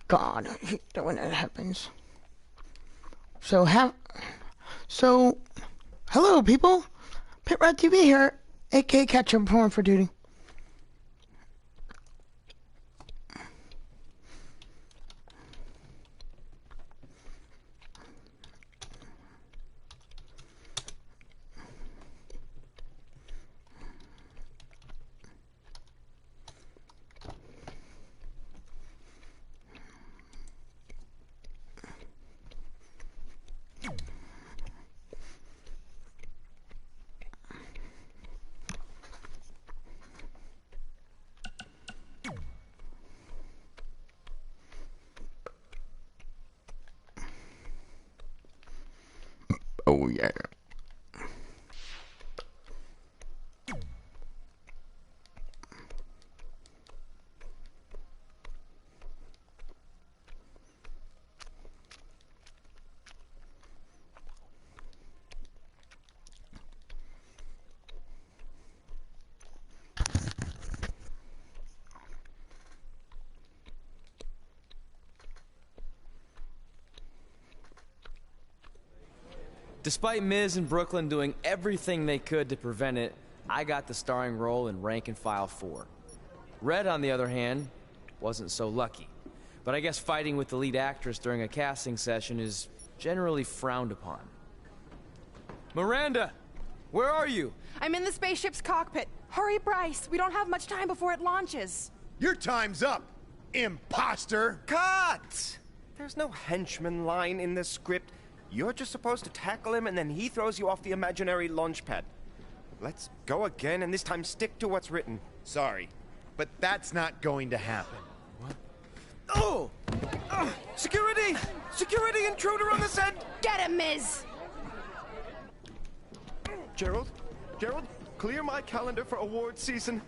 God, I hate that when that happens. So, hello people, Pit Rat TV here, aka Catcher Porn for Duty. Oh yeah. Despite Miz and Brooklyn doing everything they could to prevent it, I got the starring role in Rank and File 4. Red, on the other hand, wasn't so lucky. But I guess fighting with the lead actress during a casting session is generally frowned upon. Miranda! Where are you? I'm in the spaceship's cockpit. Hurry, Bryce. We don't have much time before it launches. Your time's up, imposter! Cut! There's no henchman line in this script. You're just supposed to tackle him and then he throws you off the imaginary launch pad. Let's go again and this time stick to what's written. Sorry, but that's not going to happen. What? Oh! Security! Security intruder on the set! Get him, Miz! Gerald? Gerald, clear my calendar for award season.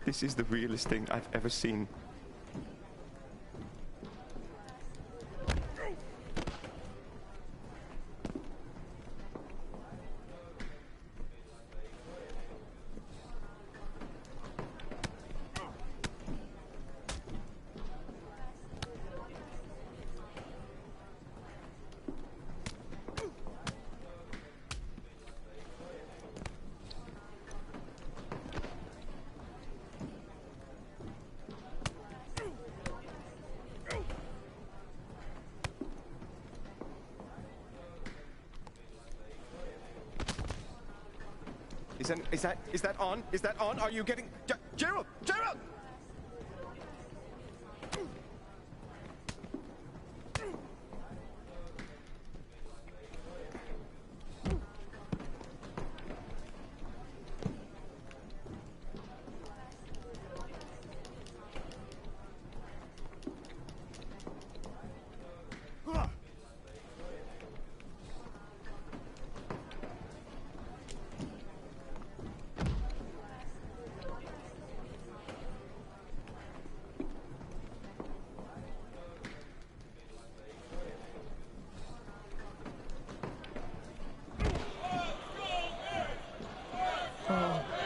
This is the realest thing I've ever seen. Is that on? Is that on? Are you getting... Gerald! Gerald!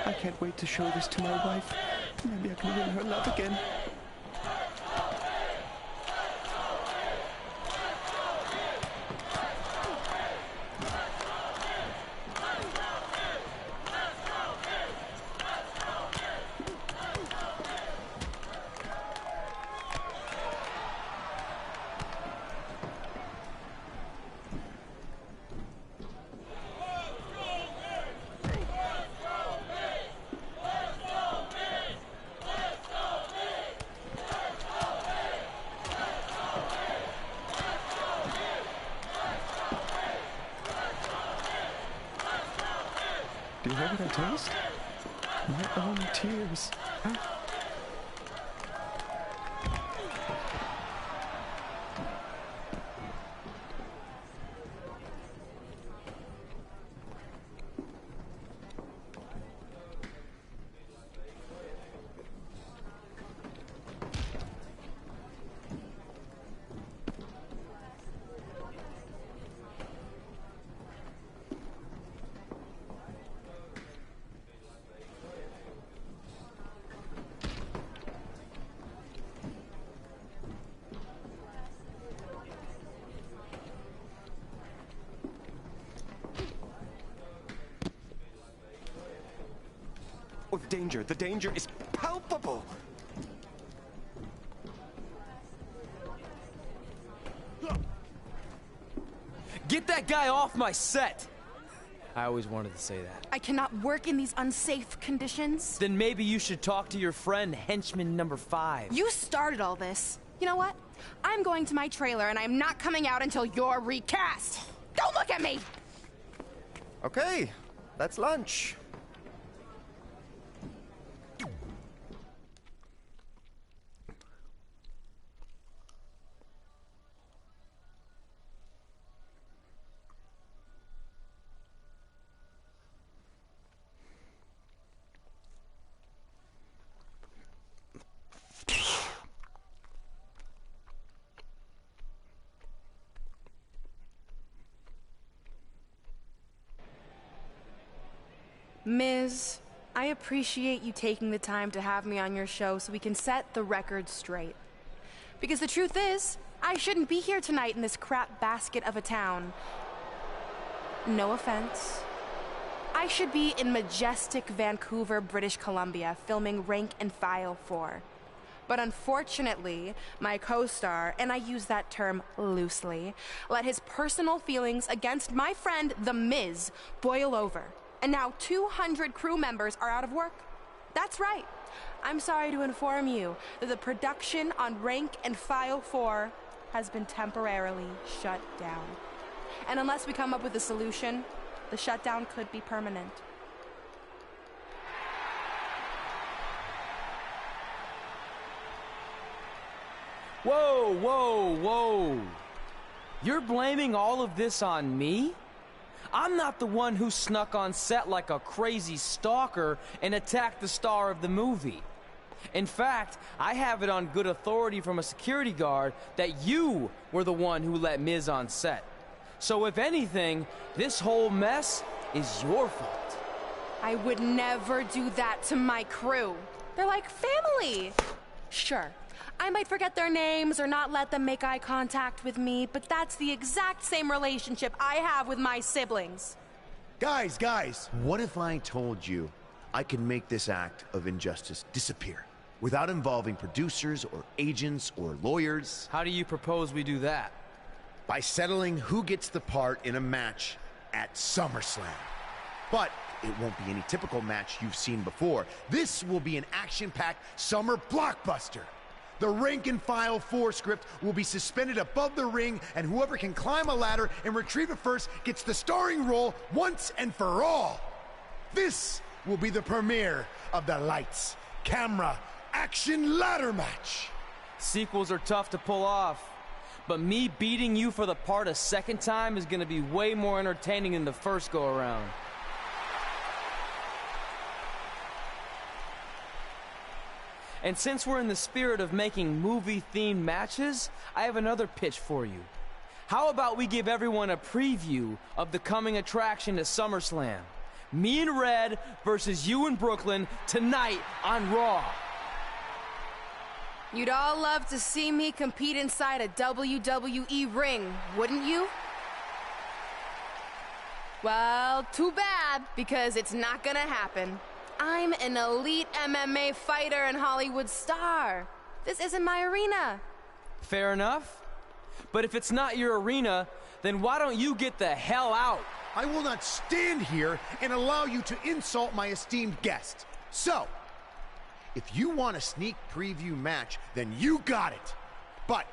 I can't wait to show this to my wife. Maybe I can win her love again. know what I toast? My own tears. Oh, the danger is palpable. Get that guy off my set! I always wanted to say that. I cannot work in these unsafe conditions. Then maybe you should talk to your friend, henchman number 5. You started all this. You know what? I'm going to my trailer and I'm not coming out until you're recast. Don't look at me! Okay, that's lunch. Miz, I appreciate you taking the time to have me on your show so we can set the record straight. Because the truth is, I shouldn't be here tonight in this crap basket of a town. No offense. I should be in majestic Vancouver, British Columbia, filming Rank and File 4. But unfortunately, my co-star, and I use that term loosely, let his personal feelings against my friend, The Miz, boil over. And now 200 crew members are out of work. That's right. I'm sorry to inform you that the production on Rank and File 4 has been temporarily shut down. And unless we come up with a solution, the shutdown could be permanent. Whoa, whoa, whoa. You're blaming all of this on me? I'm not the one who snuck on set like a crazy stalker and attacked the star of the movie. In fact, I have it on good authority from a security guard that you were the one who let Miz on set. So if anything, this whole mess is your fault. I would never do that to my crew. They're like family. Sure, I might forget their names or not let them make eye contact with me, but that's the exact same relationship I have with my siblings. Guys, what if I told you I could make this act of injustice disappear without involving producers or agents or lawyers? How do you propose we do that? By settling who gets the part in a match at SummerSlam. But it won't be any typical match you've seen before. This will be an action-packed summer blockbuster. The Rank and File 4 script will be suspended above the ring, and whoever can climb a ladder and retrieve it first gets the starring role once and for all. This will be the premiere of the lights, camera, action ladder match. Sequels are tough to pull off, but me beating you for the part a second time is gonna be way more entertaining than the first go-around. And since we're in the spirit of making movie-themed matches, I have another pitch for you. How about we give everyone a preview of the coming attraction at SummerSlam? Me and Red versus you and Brooklyn tonight on Raw. You'd all love to see me compete inside a WWE ring, wouldn't you? Well, too bad, because it's not gonna happen. I'm an elite MMA fighter and Hollywood star. This isn't my arena. Fair enough. But if it's not your arena, then why don't you get the hell out? I will not stand here and allow you to insult my esteemed guest. So, if you want a sneak preview match, then you got it. But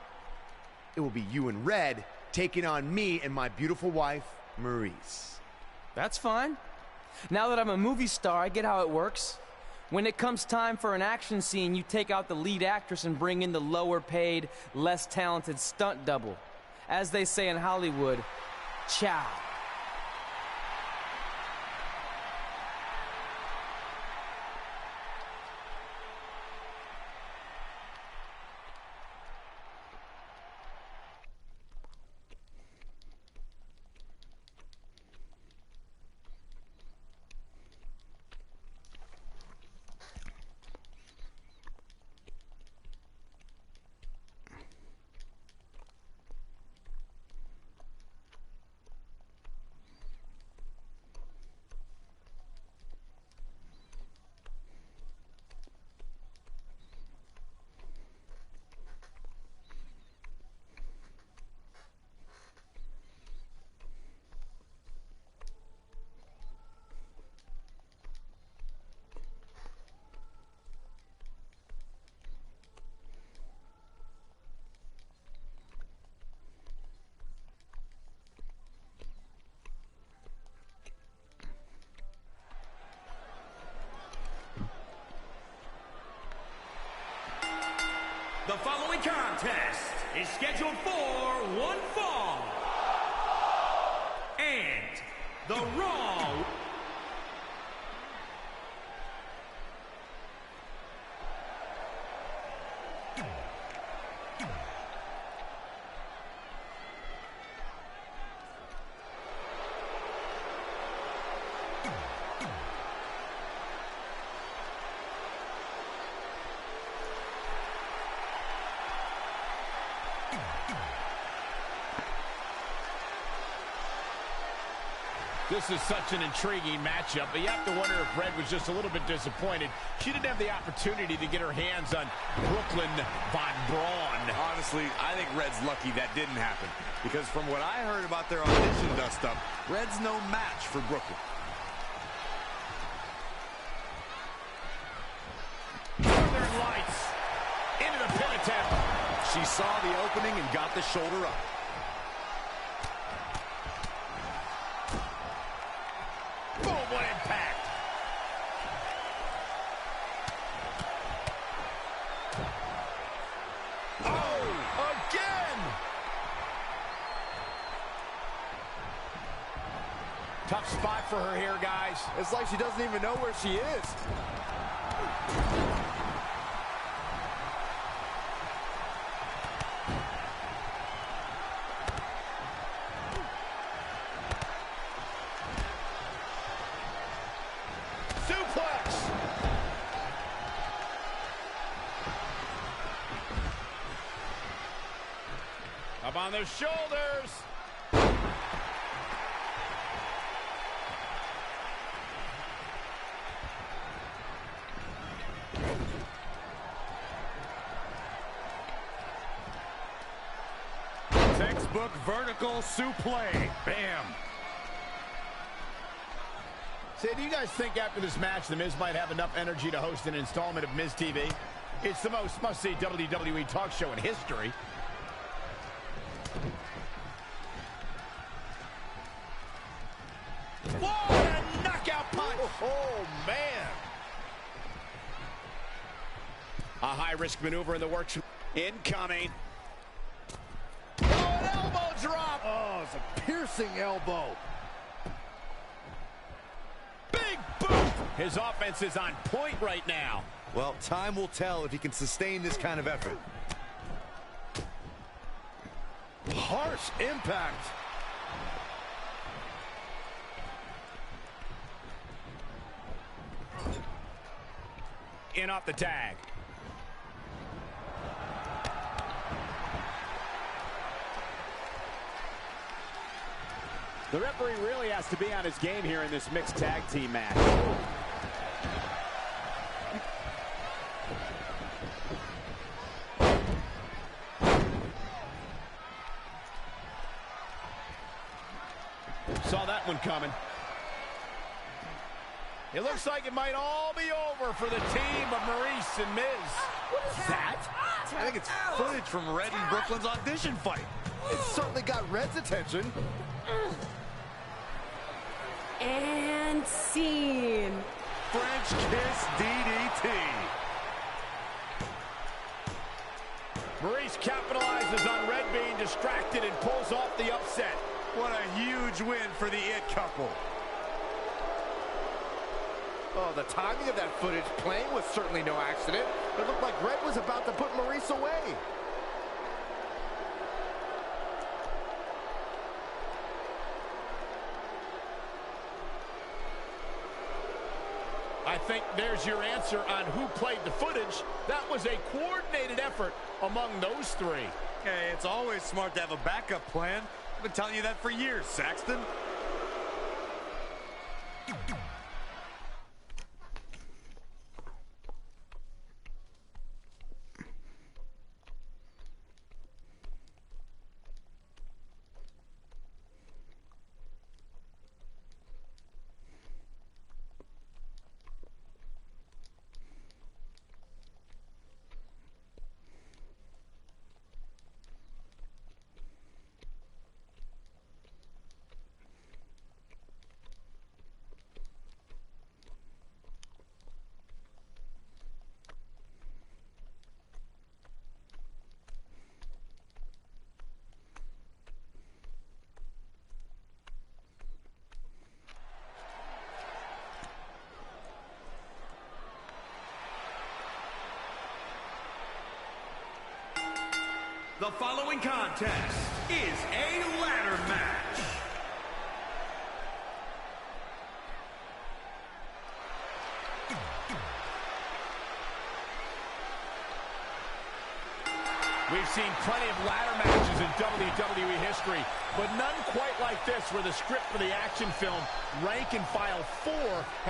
it will be you and Red taking on me and my beautiful wife, Maurice. That's fine. Now that I'm a movie star, I get how it works. When it comes time for an action scene, you take out the lead actress and bring in the lower paid, less talented stunt double. As they say in Hollywood, ciao. The following contest is scheduled for one fall. And the Raw. This is such an intriguing matchup, but you have to wonder if Red was just a little bit disappointed. She didn't have the opportunity to get her hands on Brooklyn Von Braun. Honestly, I think Red's lucky that didn't happen, because from what I heard about their audition dust-up, Red's no match for Brooklyn. Northern Lights into the pin attempt. She saw the opening and got the shoulder up. Boom, what impact. Oh, again. Tough spot for her here, guys. It's like she doesn't even know where she is. Suplex. Up on their shoulders. Textbook vertical suplex. Bam. Say, do you guys think after this match The Miz might have enough energy to host an installment of Miz TV? It's the most must-see WWE talk show in history. Whoa, a knockout punch! Oh, man! A high-risk maneuver in the works. Incoming. Oh, an elbow drop! Oh, it's a piercing elbow. Big boot! His offense is on point right now. Well, time will tell if he can sustain this kind of effort. Harsh impact. In off the tag. The referee really has to be on his game here in this mixed tag team match. Saw that one coming. It looks like it might all be over for the team of Maurice and Miz. What is that? I think it's footage from Red and Brooklyn's audition fight. It certainly got Red's attention. And scene. French kiss DDT. Maurice capitalizes on Red being distracted and pulls off the upset. What a huge win for the It couple. Oh, the timing of that footage playing was certainly no accident. It looked like Red was about to put Maurice away. I think there's your answer on who played the footage. That was a coordinated effort among those three. Hey, it's always smart to have a backup plan. I've been telling you that for years, Saxton. The following contest is a ladder match. We've seen plenty of ladder matches in WWE history, but none quite like this, where the script for the action film, Rank and File 4,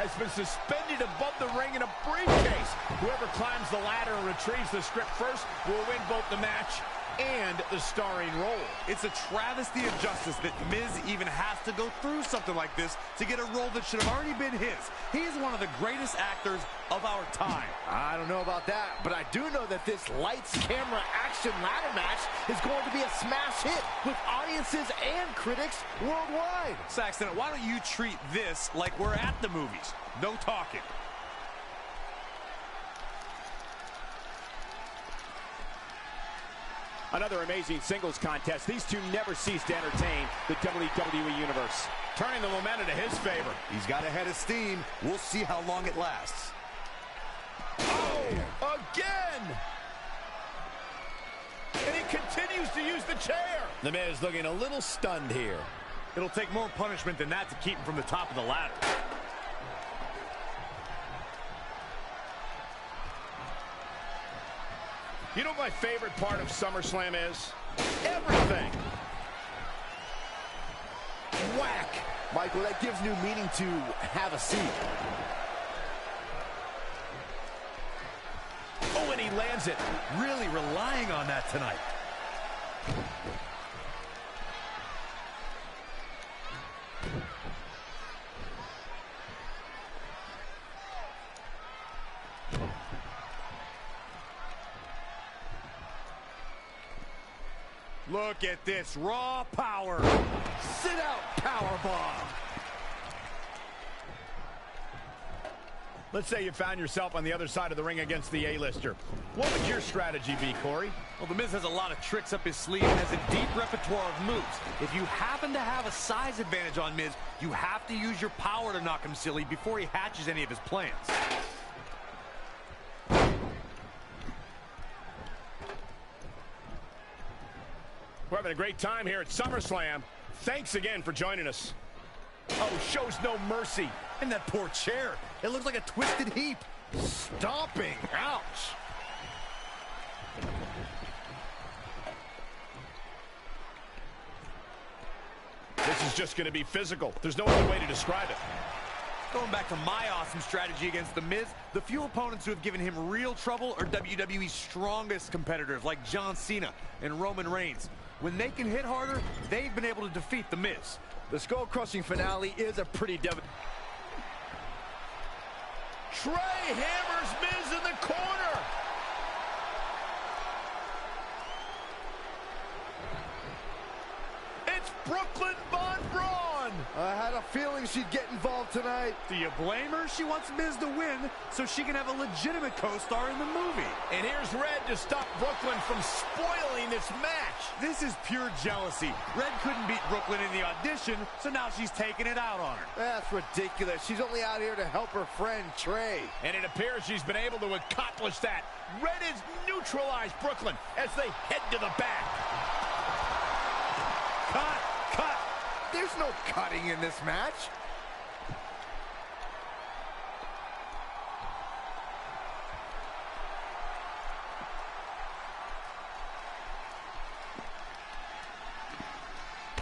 has been suspended above the ring in a briefcase. Whoever climbs the ladder and retrieves the script first will win both the match and the starring role. It's a travesty of justice that Miz even has to go through something like this to get a role that should have already been his. He is one of the greatest actors of our time. I don't know about that, but I do know that this lights, camera, action ladder match is going to be a smash hit with audiences and critics worldwide. Saxton, why don't you treat this like we're at the movies? No talking. Another amazing singles contest. These two never cease to entertain the WWE Universe. Turning the momentum to his favor. He's got a head of steam. We'll see how long it lasts. Oh, again! And he continues to use the chair. The Miz looking a little stunned here. It'll take more punishment than that to keep him from the top of the ladder. You know what my favorite part of SummerSlam is? Everything. Whack! Michael, that gives new meaning to have a seat. Oh, and he lands it. Really relying on that tonight. Look at this raw power. Sit out powerbomb. Let's say you found yourself on the other side of the ring against the A-lister. What would your strategy be, Corey? Well, The Miz has a lot of tricks up his sleeve and has a deep repertoire of moves. If you happen to have a size advantage on Miz, you have to use your power to knock him silly before he hatches any of his plans. We're having a great time here at SummerSlam. Thanks again for joining us. Oh, shows no mercy. And that poor chair. It looks like a twisted heap. Stomping. Ouch. This is just going to be physical. There's no other way to describe it. Going back to my awesome strategy against The Miz, the few opponents who have given him real trouble are WWE's strongest competitors like John Cena and Roman Reigns. When they can hit harder, they've been able to defeat The Miz. The skull-crushing finale is a pretty Trey hammers Miz in the corner. It's Brooklyn Von Braun. done. I had a feeling she'd get involved tonight. Do you blame her? She wants Miz to win so she can have a legitimate co-star in the movie. And here's Red to stop Brooklyn from spoiling this match. This is pure jealousy. Red couldn't beat Brooklyn in the audition, so now she's taking it out on her. That's ridiculous. She's only out here to help her friend Trey. And it appears she's been able to accomplish that. Red has neutralized Brooklyn as they head to the back. Cut! Cut! There's no cutting in this match.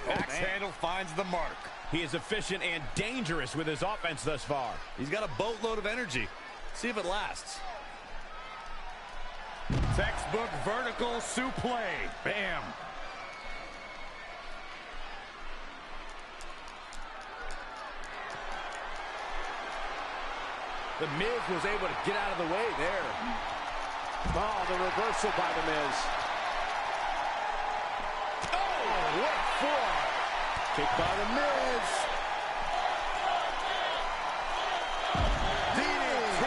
Axe handle finds the mark. He is efficient and dangerous with his offense thus far. He's got a boatload of energy. See if it lasts. Textbook vertical suplex. Bam. The Miz was able to get out of the way there. Oh, the reversal by the Miz. Oh, what for? Kick by the Miz. DDT.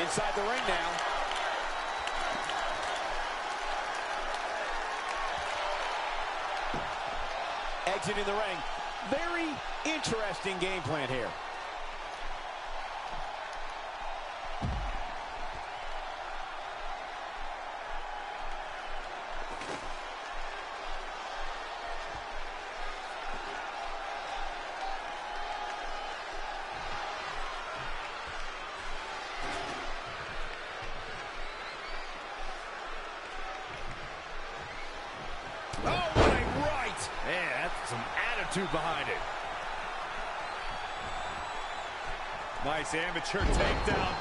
Inside the ring now. Exiting the ring. Very interesting game plan here. Oh, what a right! Man, that's some attitude behind it. Nice amateur takedown.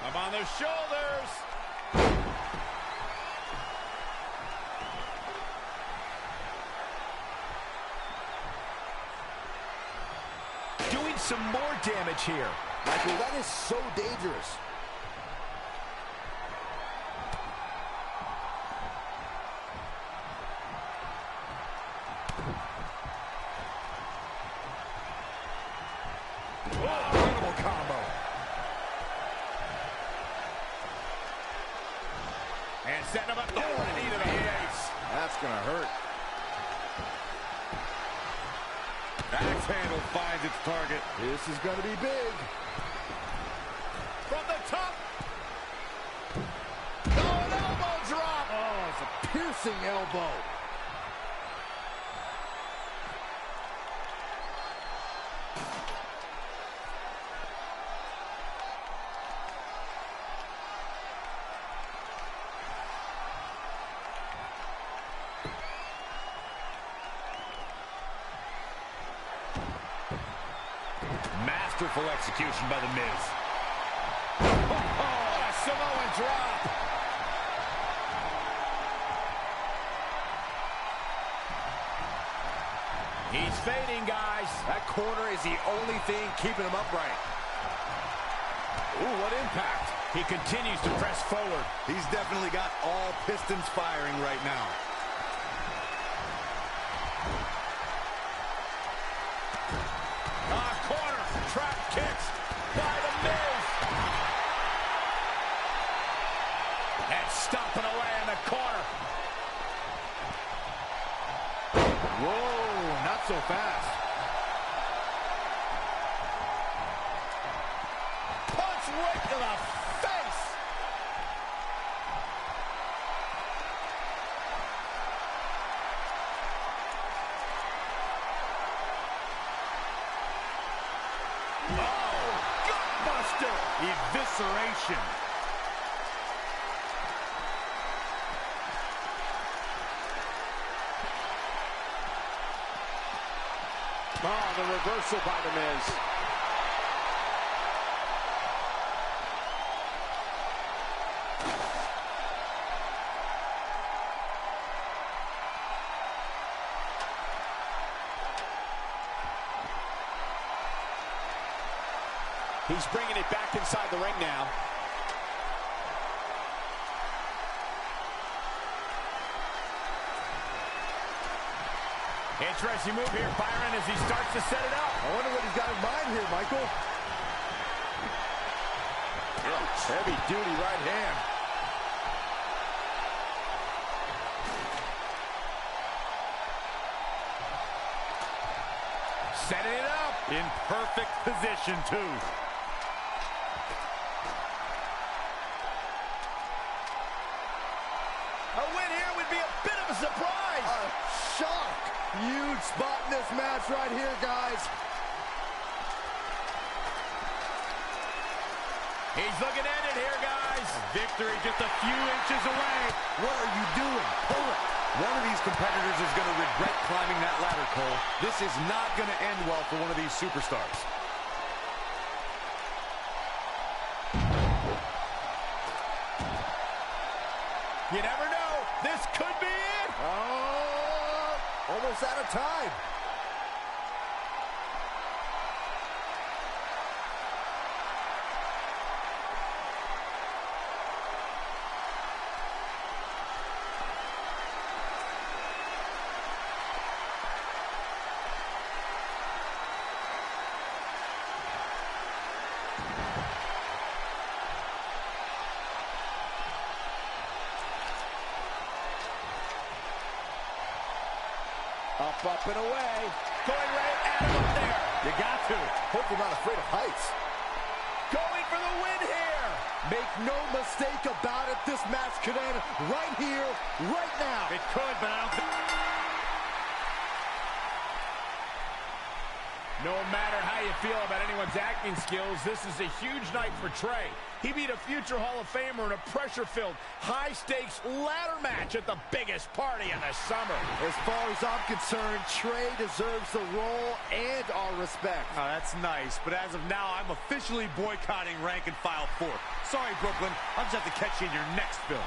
Up on their shoulders. Doing some more damage here. Michael, that is so dangerous. Incredible combo. And setting him up the knee to the face. That's gonna hurt. Axe handle finds its target. This is gonna be big. From the top. Oh, an elbow drop. Oh, it's a piercing elbow. Masterful execution by the Miz. Oh, a Samoan drop. He's fading, guys. That corner is the only thing keeping him upright. Ooh, what impact. He continues to press forward. He's definitely got all pistons firing right now. Corner, trap kicks by the Miz. And stomping away in the corner. Whoa, not so fast. Punch right to the face. Oh, gutbuster. Evisceration. Oh, the reversal by the Miz. He's bringing it back inside the ring now. Interesting move here, Byron, as he starts to set it up. I wonder what he's got in mind here, Michael. Heavy duty right hand. Setting it up. In perfect position, too. A win here would be a bit of a surprise. A shock. Huge spot in this match right here, guys. He's looking at it here, guys. Victory just a few inches away. What are you doing? Pull it. One of these competitors is going to regret climbing that ladder, Cole. This is not going to end well for one of these superstars. You never know. This could be it. Oh, almost out of time. Up and away. Going right at him up there. You got to. Hope you're not afraid of heights. Going for the win here. Make no mistake about it. This match could end right here, right now. It could, but I don't think... No matter how you feel about anyone's acting skills, this is a huge night for Trey. He beat a future Hall of Famer in a pressure-filled, high-stakes ladder match at the biggest party in the summer. As far as I'm concerned, Trey deserves the role and our respect. Oh, that's nice, but as of now, I'm officially boycotting Rank and File 4. Sorry, Brooklyn. I'll just have to catch you in your next film.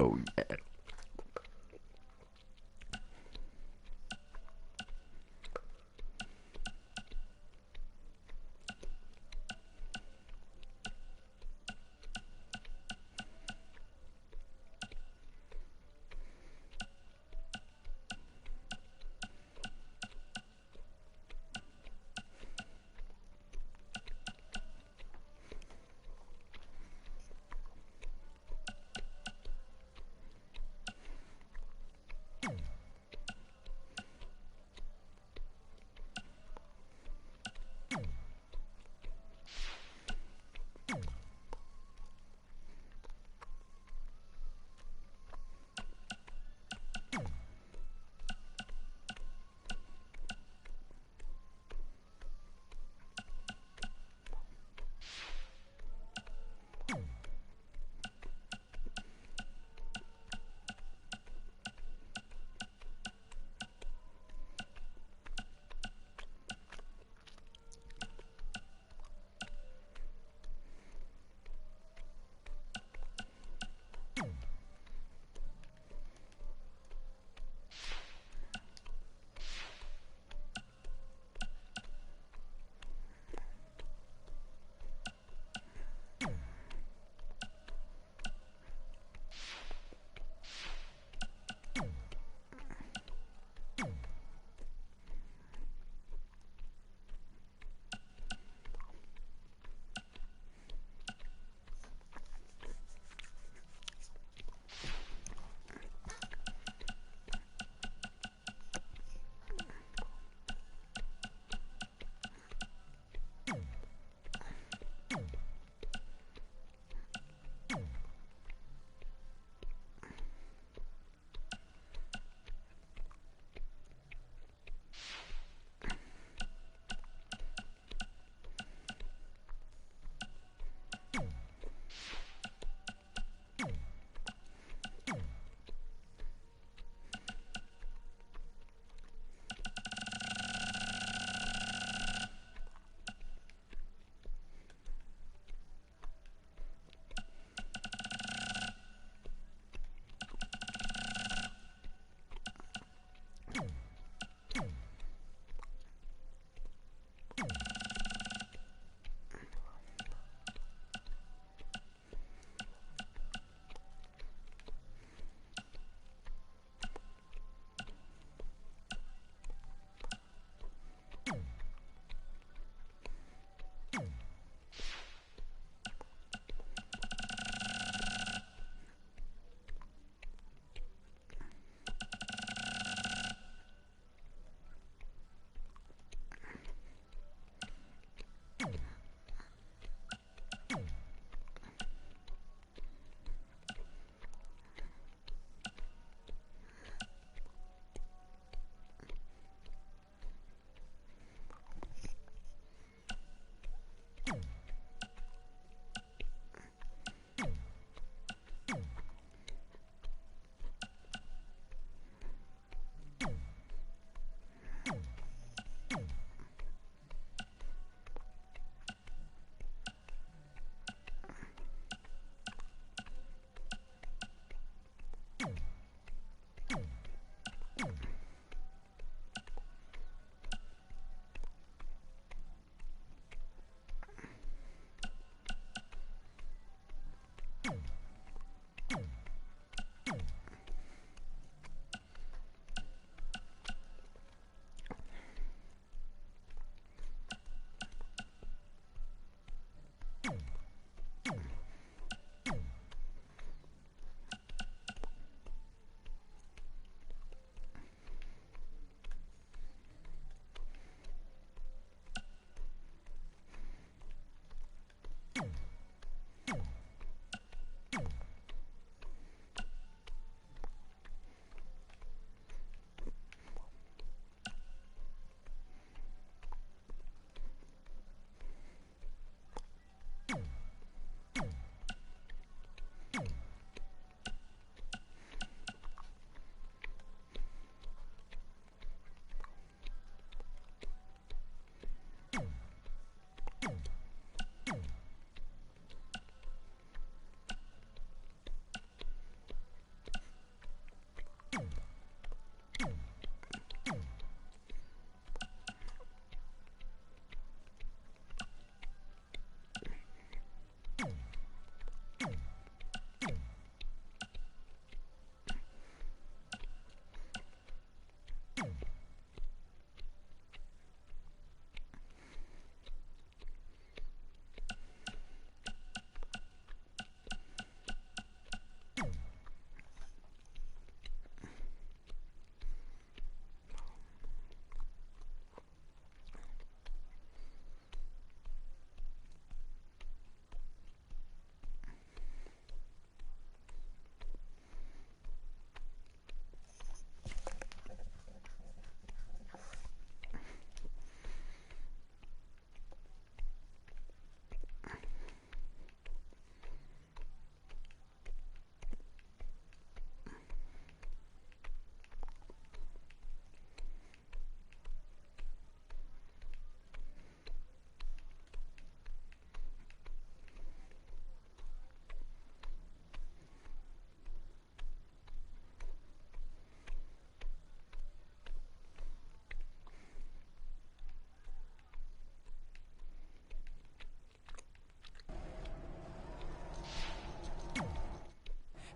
Oh, yeah.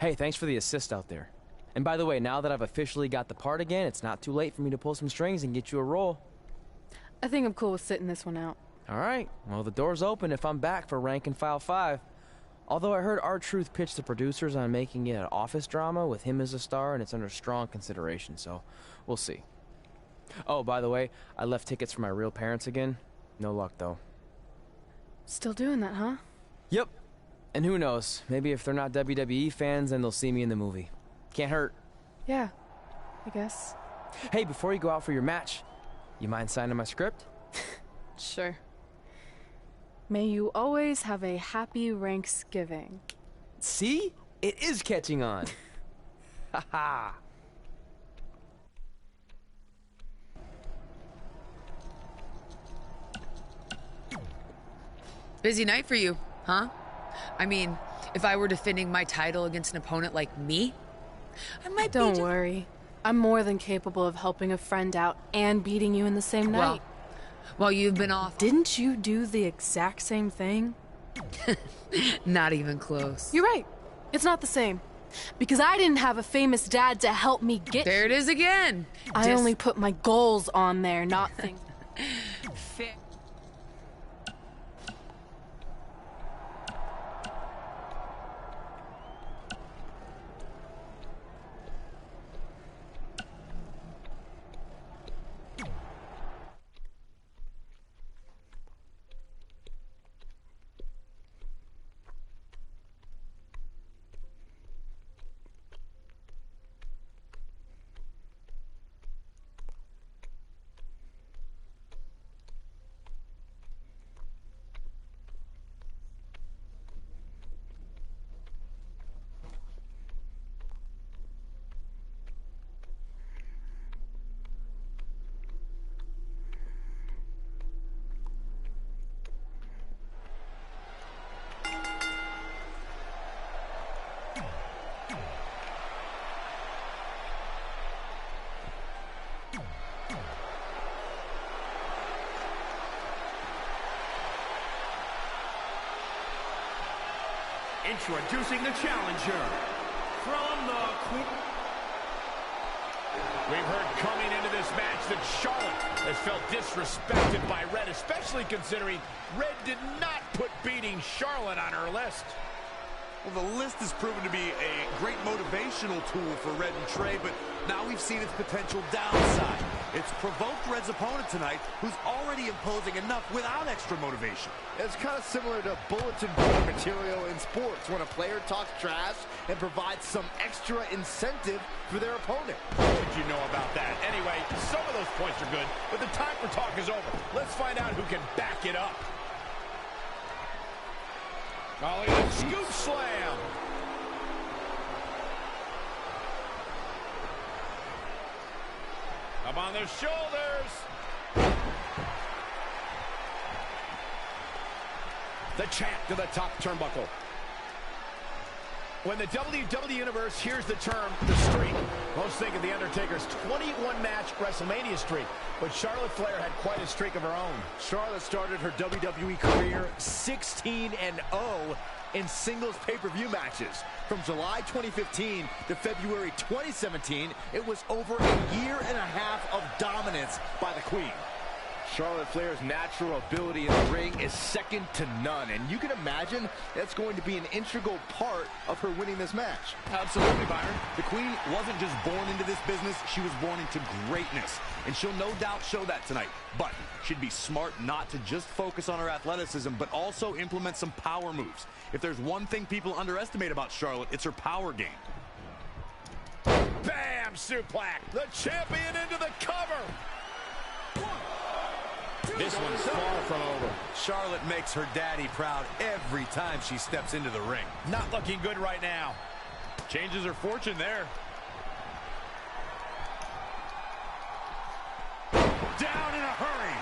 Hey, thanks for the assist out there. And by the way, now that I've officially got the part again, it's not too late for me to pull some strings and get you a role. I think I'm cool with sitting this one out. All right. Well, the door's open if I'm back for Rank and File 5. Although I heard R-Truth pitch the producers on making it an office drama with him as a star, and it's under strong consideration, so we'll see. Oh, by the way, I left tickets for my real parents again. No luck, though. Still doing that, huh? Yep. And who knows, maybe if they're not WWE fans, then they'll see me in the movie. Can't hurt. Yeah, I guess. Hey, before you go out for your match, you mind signing my script? Sure. May you always have a happy Ranksgiving. See? It is catching on. Haha. Busy night for you, huh? I mean, if I were defending my title against an opponent like me, I might be Don't worry. I'm more than capable of helping a friend out and beating you in the same night. While you've been off... Didn't you do the exact same thing? Not even close. You're right. It's not the same. Because I didn't have a famous dad to help me get... There it is again. I only put my goals on there, not things... Fair. Introducing the challenger from the Queen. We've heard coming into this match that Charlotte has felt disrespected by Red, especially considering Red did not put beating Charlotte on her list. Well, the list has proven to be a great motivational tool for Red and Trey, but now we've seen its potential downside. It's provoked Red's opponent tonight, who's already imposing enough without extra motivation. It's kind of similar to bulletin board material in sports when a player talks trash and provides some extra incentive for their opponent. What did you know about that? Anyway, some of those points are good, but the time for talk is over. Let's find out who can back it up. Ollie, a scoop slam. Up on their shoulders. The champ to the top turnbuckle. When the WWE Universe hears the term, the streak, most think of The Undertaker's 21-match WrestleMania streak. But Charlotte Flair had quite a streak of her own. Charlotte started her WWE career 16-0 in singles pay-per-view matches. From July 2015 to February 2017, it was over a year and a half of dominance by the Queen. Charlotte Flair's natural ability in the ring is second to none, and you can imagine that's going to be an integral part of her winning this match. Absolutely, Byron. The Queen wasn't just born into this business, she was born into greatness. And she'll no doubt show that tonight. But she'd be smart not to just focus on her athleticism, but also implement some power moves. If there's one thing people underestimate about Charlotte, it's her power game. Bam! Suplex. The champion into the cover. This one's far from over. Charlotte makes her daddy proud every time she steps into the ring. Not looking good right now. Changes her fortune there. Down in a hurry.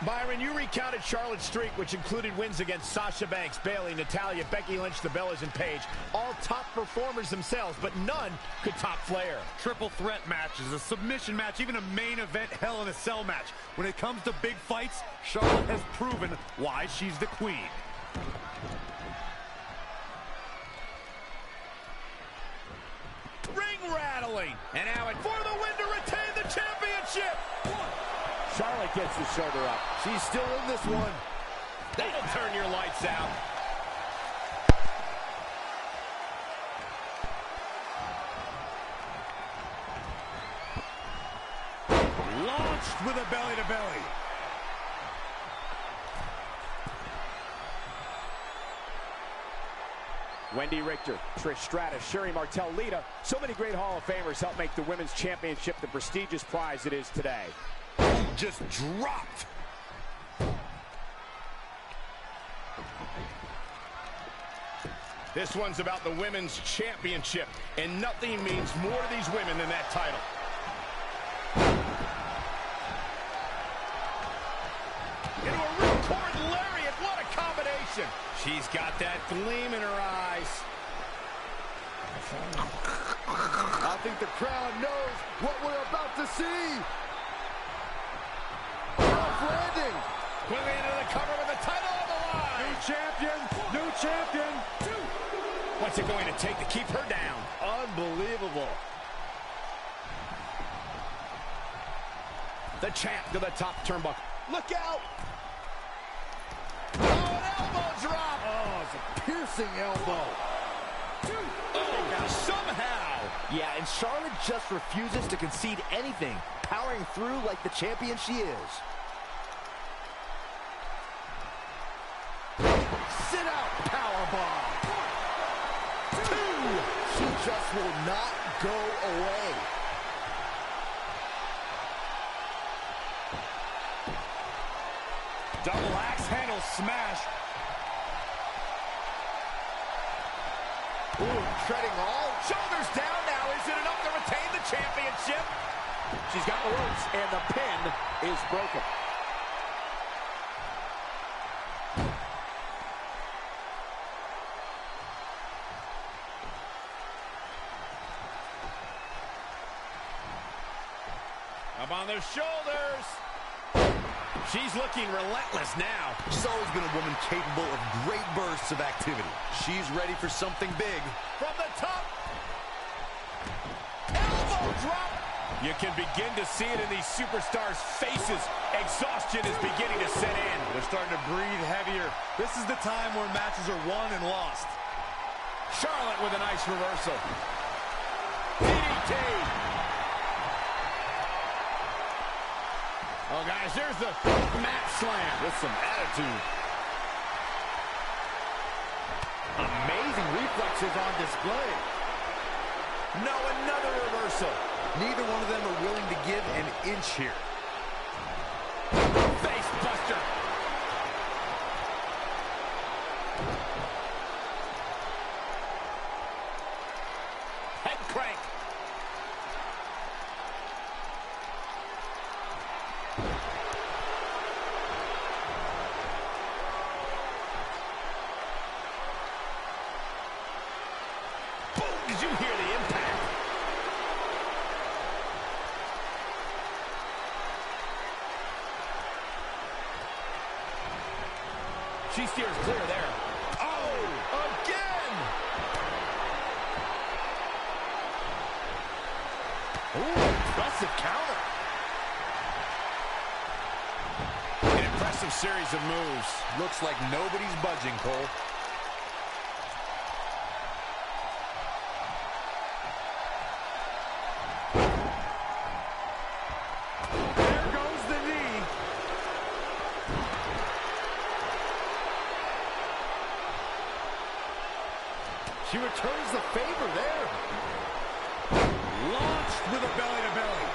Byron, you recounted Charlotte's streak, which included wins against Sasha Banks, Bayley, Natalya, Becky Lynch, the Bellas, and Paige. All top performers themselves, but none could top Flair. Triple threat matches, a submission match, even a main event Hell in a Cell match. When it comes to big fights, Charlotte has proven why she's the queen. battling. And now it for the win to retain the championship. Charlotte gets the shoulder up. She's still in this one. That'll turn your lights out. Launched with a belly-to-belly. Wendy Richter, Trish Stratus, Sherry Martel, Lita. So many great Hall of Famers help make the Women's Championship the prestigious prize it is today. Just dropped. This one's about the Women's Championship, and nothing means more to these women than that title. Into a ripcord lariat, what a combination! She's got that gleam in her eyes. I think the crowd knows what we're about to see. Rough landing. Quickly into the cover with the title on the line. New champion, new champion. What's it going to take to keep her down? Unbelievable. The champ to the top turnbuckle. Look out. Oh, an elbow drop. Oh, it's a piercing elbow. Oh, somehow. Yeah, and Charlotte just refuses to concede anything, powering through like the champion she is. Sit out powerbomb. 2. She just will not go away. Double axe handle smash. Ooh, treading all. Shoulders down now. Is it enough to retain the championship? She's got the ropes, and the pin is broken. Up on their shoulders. She's looking relentless now. She's always been a woman capable of great bursts of activity. She's ready for something big. From the top. Elbow drop. You can begin to see it in these superstars' faces. Exhaustion is beginning to set in. They're starting to breathe heavier. This is the time where matches are won and lost. Charlotte with a nice reversal. DDT. Oh, guys, there's the mat slam. With some attitude. Amazing reflexes on display. No, another reversal. Neither one of them are willing to give an inch here. Face buster. Head crank. Did you hear the impact? She steers clear there. Oh, again! Ooh, impressive counter. An impressive series of moves. Looks like nobody's budging, Cole. There goes the knee. She returns the favor there. Launched with a belly-to-belly.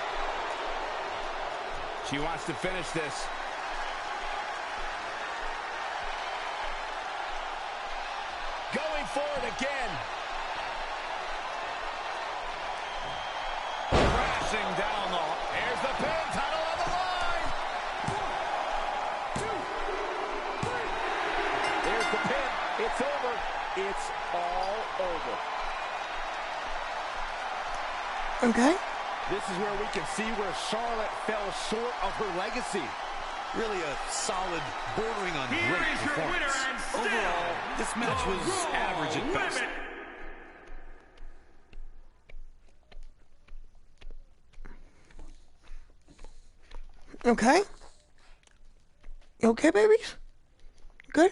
She wants to finish this. Going forward again. Crashing down the... Here's the pin, title on the line. 1, 2, 3. There's the pin. It's over. It's all over. Okay. This is where we can see where Charlotte fell short of her legacy. Really a solid, bordering on Here great is your winner performance. and still Overall, this match was the Raw average at best. Women Okay? You okay, babies? Good?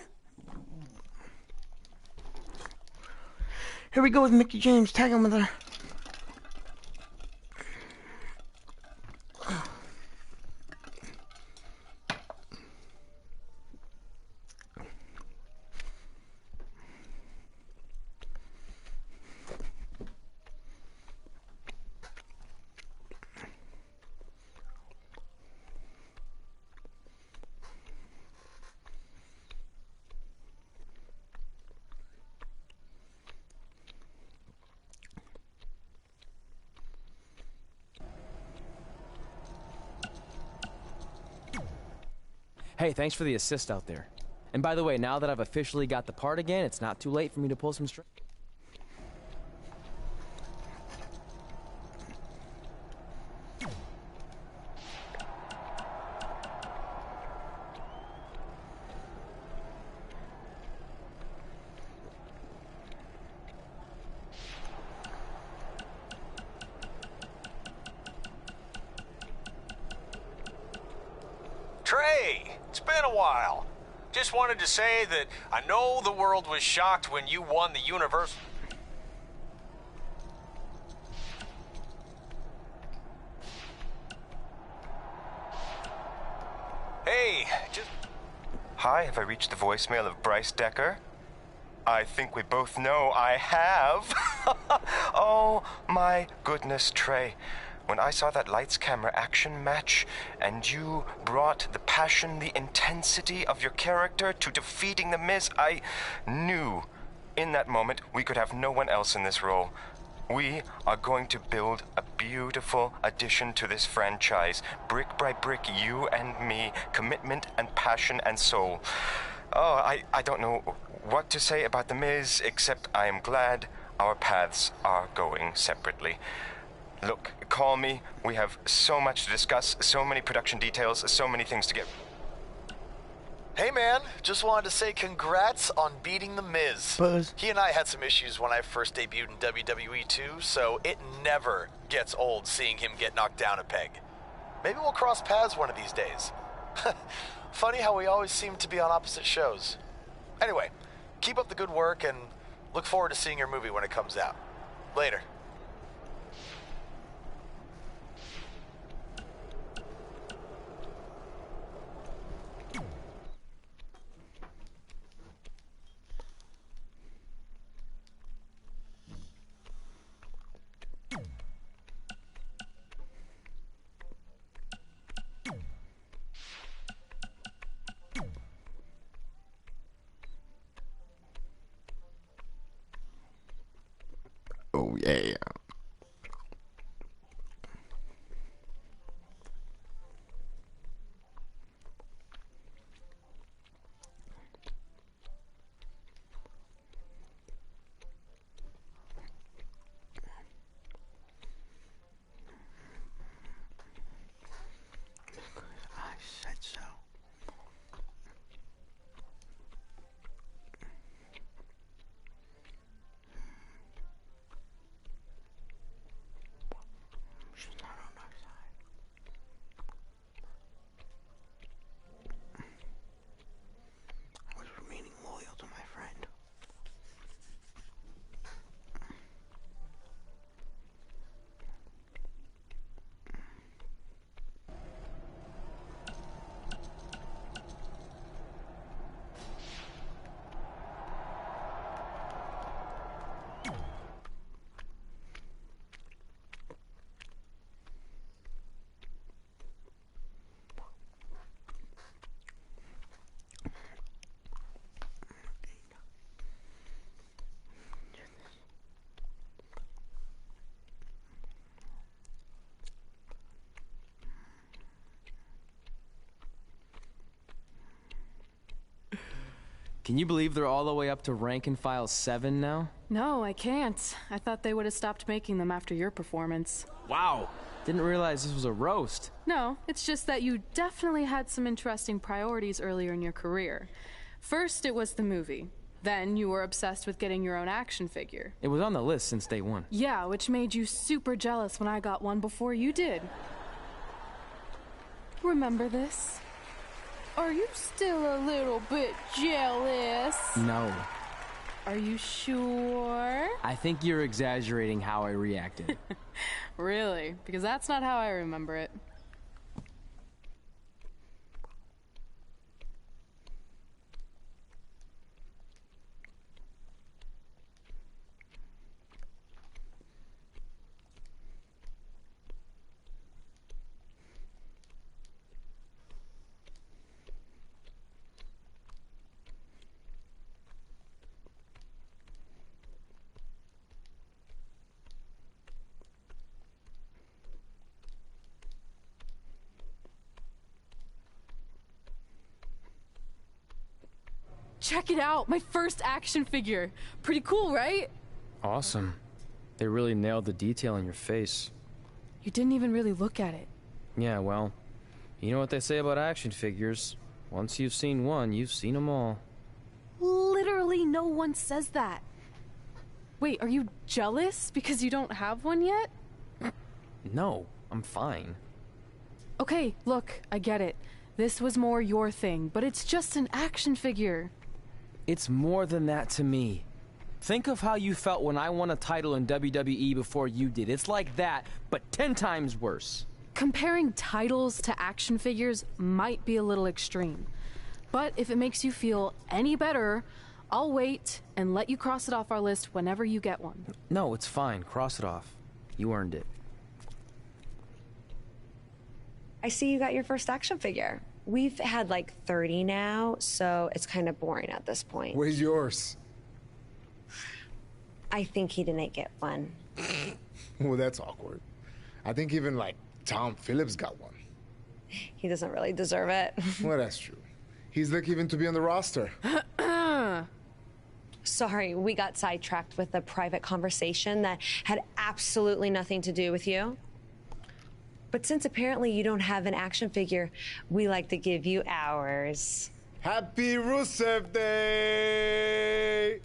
Here we go with Mickey James. Tag him with her. Hey, thanks for the assist out there. And by the way, now that I've officially got the part again, it's not too late for me to pull some strings. Trey, it's been a while. Just wanted to say that I know the world was shocked when you won the Universal. Hey, just... Hi, have I reached the voicemail of Bryce Decker? I think we both know I have. Oh, my goodness, Trey. When I saw that lights, camera, action match, and you brought the passion, the intensity of your character to defeating The Miz, I knew in that moment we could have no one else in this role. We are going to build a beautiful addition to this franchise. Brick by brick, you and me, commitment and passion and soul. Oh, I don't know what to say about The Miz, except I am glad our paths are going separately. Look, call me. We have so much to discuss, so many production details, so many things to get. Hey man, just wanted to say congrats on beating The Miz. Buzz. He and I had some issues when I first debuted in WWE 2, so it never gets old seeing him get knocked down a peg. Maybe we'll cross paths one of these days. Funny how we always seem to be on opposite shows. Anyway, keep up the good work and look forward to seeing your movie when it comes out. Later. Oh, yeah. I said so. She's not on our side. I was remaining loyal to my friend. Can you believe they're all the way up to rank and file 7 now? No, I can't. I thought they would have stopped making them after your performance. Wow. Didn't realize this was a roast. No, it's just that you definitely had some interesting priorities earlier in your career. First, it was the movie. Then you were obsessed with getting your own action figure. It was on the list since day one. Yeah, which made you super jealous when I got one before you did. remember this. Are you still a little bit jealous? No. Are you sure? I think you're exaggerating how I reacted. Really? Because that's not how I remember it. Check it out, my first action figure. Pretty cool, right? Awesome. They really nailed the detail in your face. You didn't even really look at it. Yeah, well, you know what they say about action figures. Once you've seen one, you've seen them all. Literally no one says that. Wait, are you jealous because you don't have one yet? No, I'm fine. Okay, look, I get it. This was more your thing, but it's just an action figure. It's more than that to me. Think of how you felt when I won a title in WWE before you did. It's like that, but 10 times worse. Comparing titles to action figures might be a little extreme. But if it makes you feel any better, I'll wait and let you cross it off our list whenever you get one. No, it's fine. Cross it off. You earned it. I see you got your first action figure. We've had like 30 now, so it's kind of boring at this point. Where's yours? I think he didn't get one. Well, that's awkward. I think even like Tom Phillips got one. He doesn't really deserve it. Well, that's true. He's lucky even to be on the roster. Sorry, we got sidetracked with a private conversation that had absolutely nothing to do with you. But since apparently you don't have an action figure, we like to give you ours. Happy Rusev Day!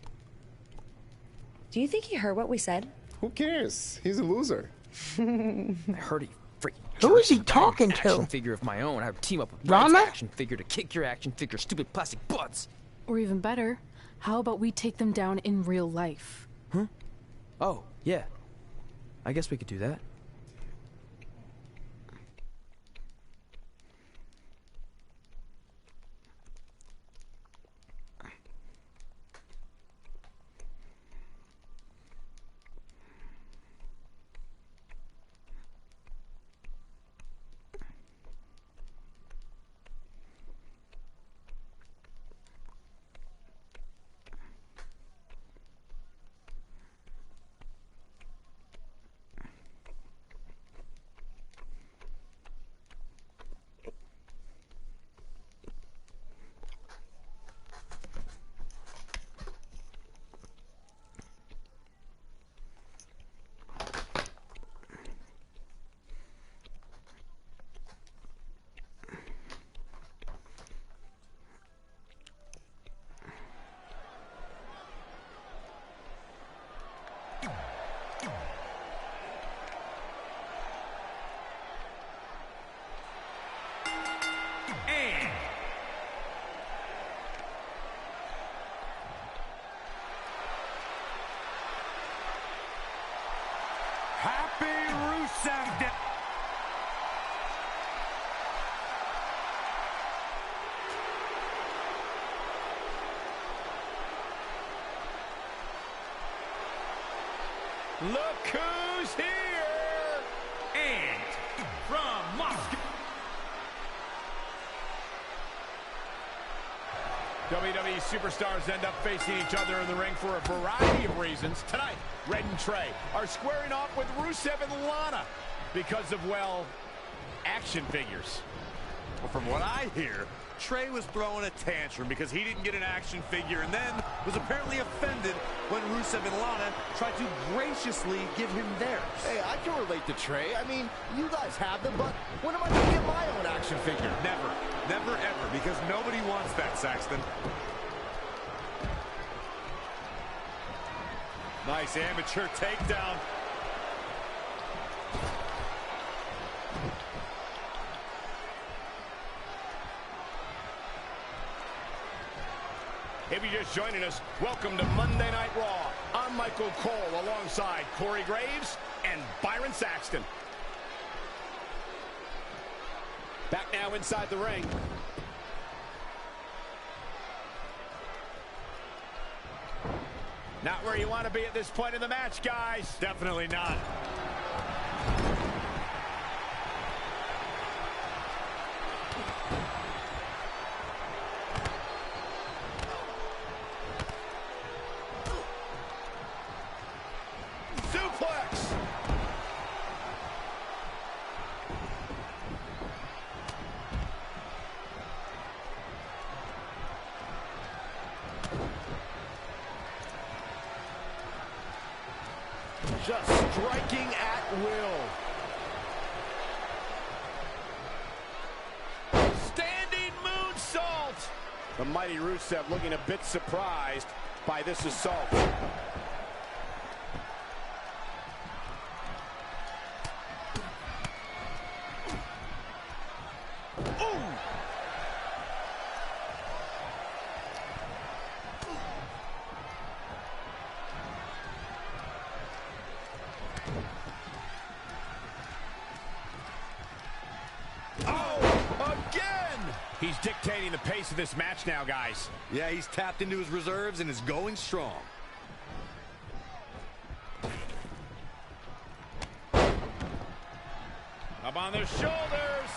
Do you think he heard what we said? Who cares? He's a loser. I heard he freaking. Who is he talking to? Action figure of my own. I would team up with Rama? Brad's action figure to kick your action figure stupid plastic butts. Or even better, how about we take them down in real life? Huh? Oh, yeah. I guess we could do that. Happy Rusev Day. Look who's here! And from Moscow. WWE superstars end up facing each other in the ring for a variety of reasons. Tonight, Red and Trey are squaring off with Rusev and Lana because of, well, action figures. Well, from what I hear, Trey was throwing a tantrum because he didn't get an action figure and then was apparently offended when Rusev and Lana tried to graciously give him theirs. Hey, I can relate to Trey. I mean, you guys have them, but when am I going to get my own action figure? Never. Never, ever, because nobody wants that, Saxton. Nice amateur takedown. you're just joining us, welcome to Monday Night Raw. I'm Michael Cole alongside Corey Graves and Byron Saxton. Back now inside the ring. Not where you want to be at this point in the match, guys. Definitely not. Suplex. Just striking at will. Standing moonsault. The mighty Rusev looking a bit surprised by this assault. He's dictating the pace of this match now, guys. Yeah, he's tapped into his reserves and is going strong. Up on their shoulders.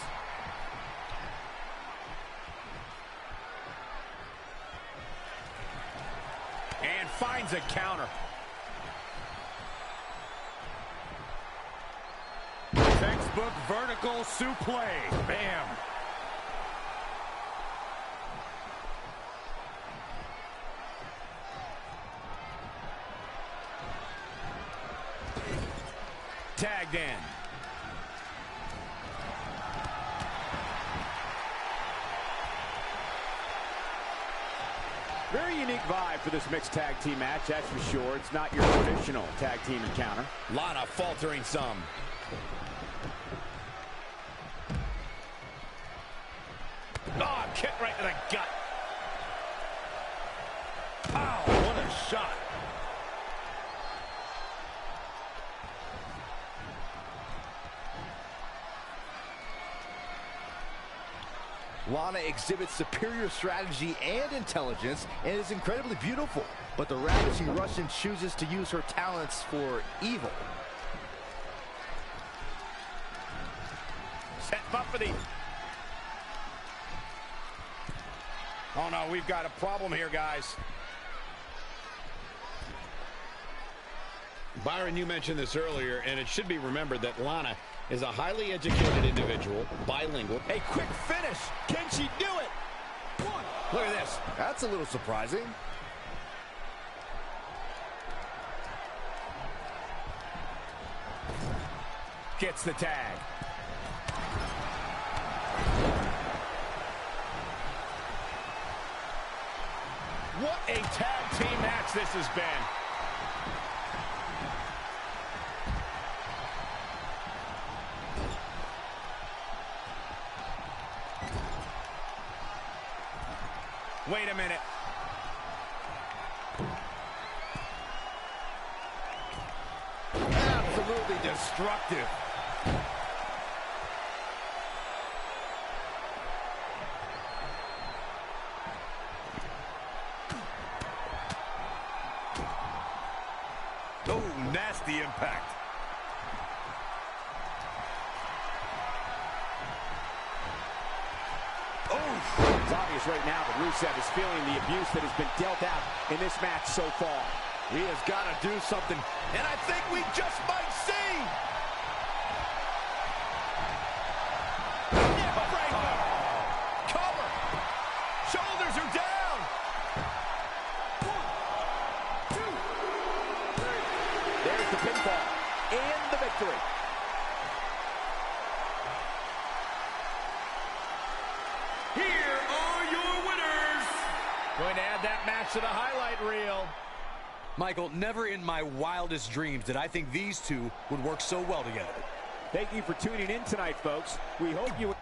And finds a counter. Textbook vertical suplex. Bam. Tagged in. Very unique vibe for this mixed tag team match, that's for sure. It's not your traditional tag team encounter. Lana faltering some. Oh, kick right to the gut. Ow, what a shot. Lana exhibits superior strategy and intelligence and is incredibly beautiful. But the ravishing Russian chooses to use her talents for evil. Set up for the... Oh no, we've got a problem here, guys. Byron, you mentioned this earlier, and it should be remembered that Lana is a highly educated individual, bilingual. A quick finish. Can she do it? One. Look at this. That's a little surprising. Gets the tag. What a tag team match this has been. Wait a minute. Absolutely destructive. Oh, nasty impact. It's obvious right now that Rusev is feeling the abuse that has been dealt out in this match so far. He has got to do something, and I think we just might see. Neckbreaker. Cover. Shoulders are down. 1, 2, 3. There's the pinfall and the victory. Here are your winners. Going to add that match to the highlight reel. Michael, never in my wildest dreams did I think these two would work so well together. Thank you for tuning in tonight, folks. We hope you...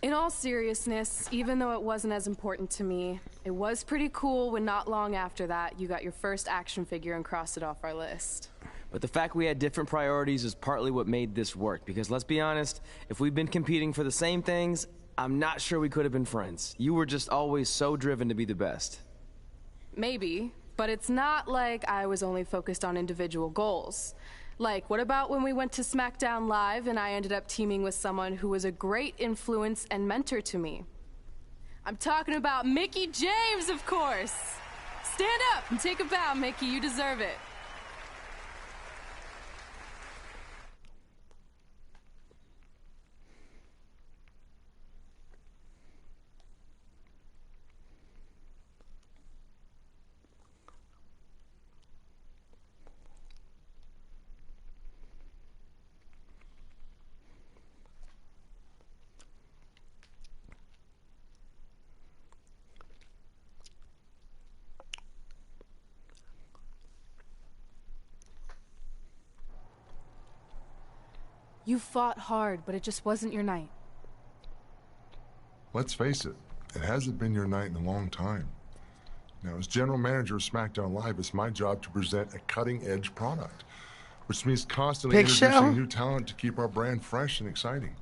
In all seriousness, even though it wasn't as important to me, it was pretty cool when not long after that, you got your first action figure and crossed it off our list. But the fact we had different priorities is partly what made this work, because let's be honest, if we'd been competing for the same things, I'm not sure we could have been friends. You were just always so driven to be the best. Maybe, but it's not like I was only focused on individual goals. Like, what about when we went to SmackDown Live and I ended up teaming with someone who was a great influence and mentor to me? I'm talking about Micky James, of course! Stand up and take a bow, Micky. You deserve it. You fought hard, but it just wasn't your night. Let's face it, it hasn't been your night in a long time. Now, as general manager of SmackDown Live, it's my job to present a cutting-edge product, which means constantly introducing new talent to keep our brand fresh and exciting.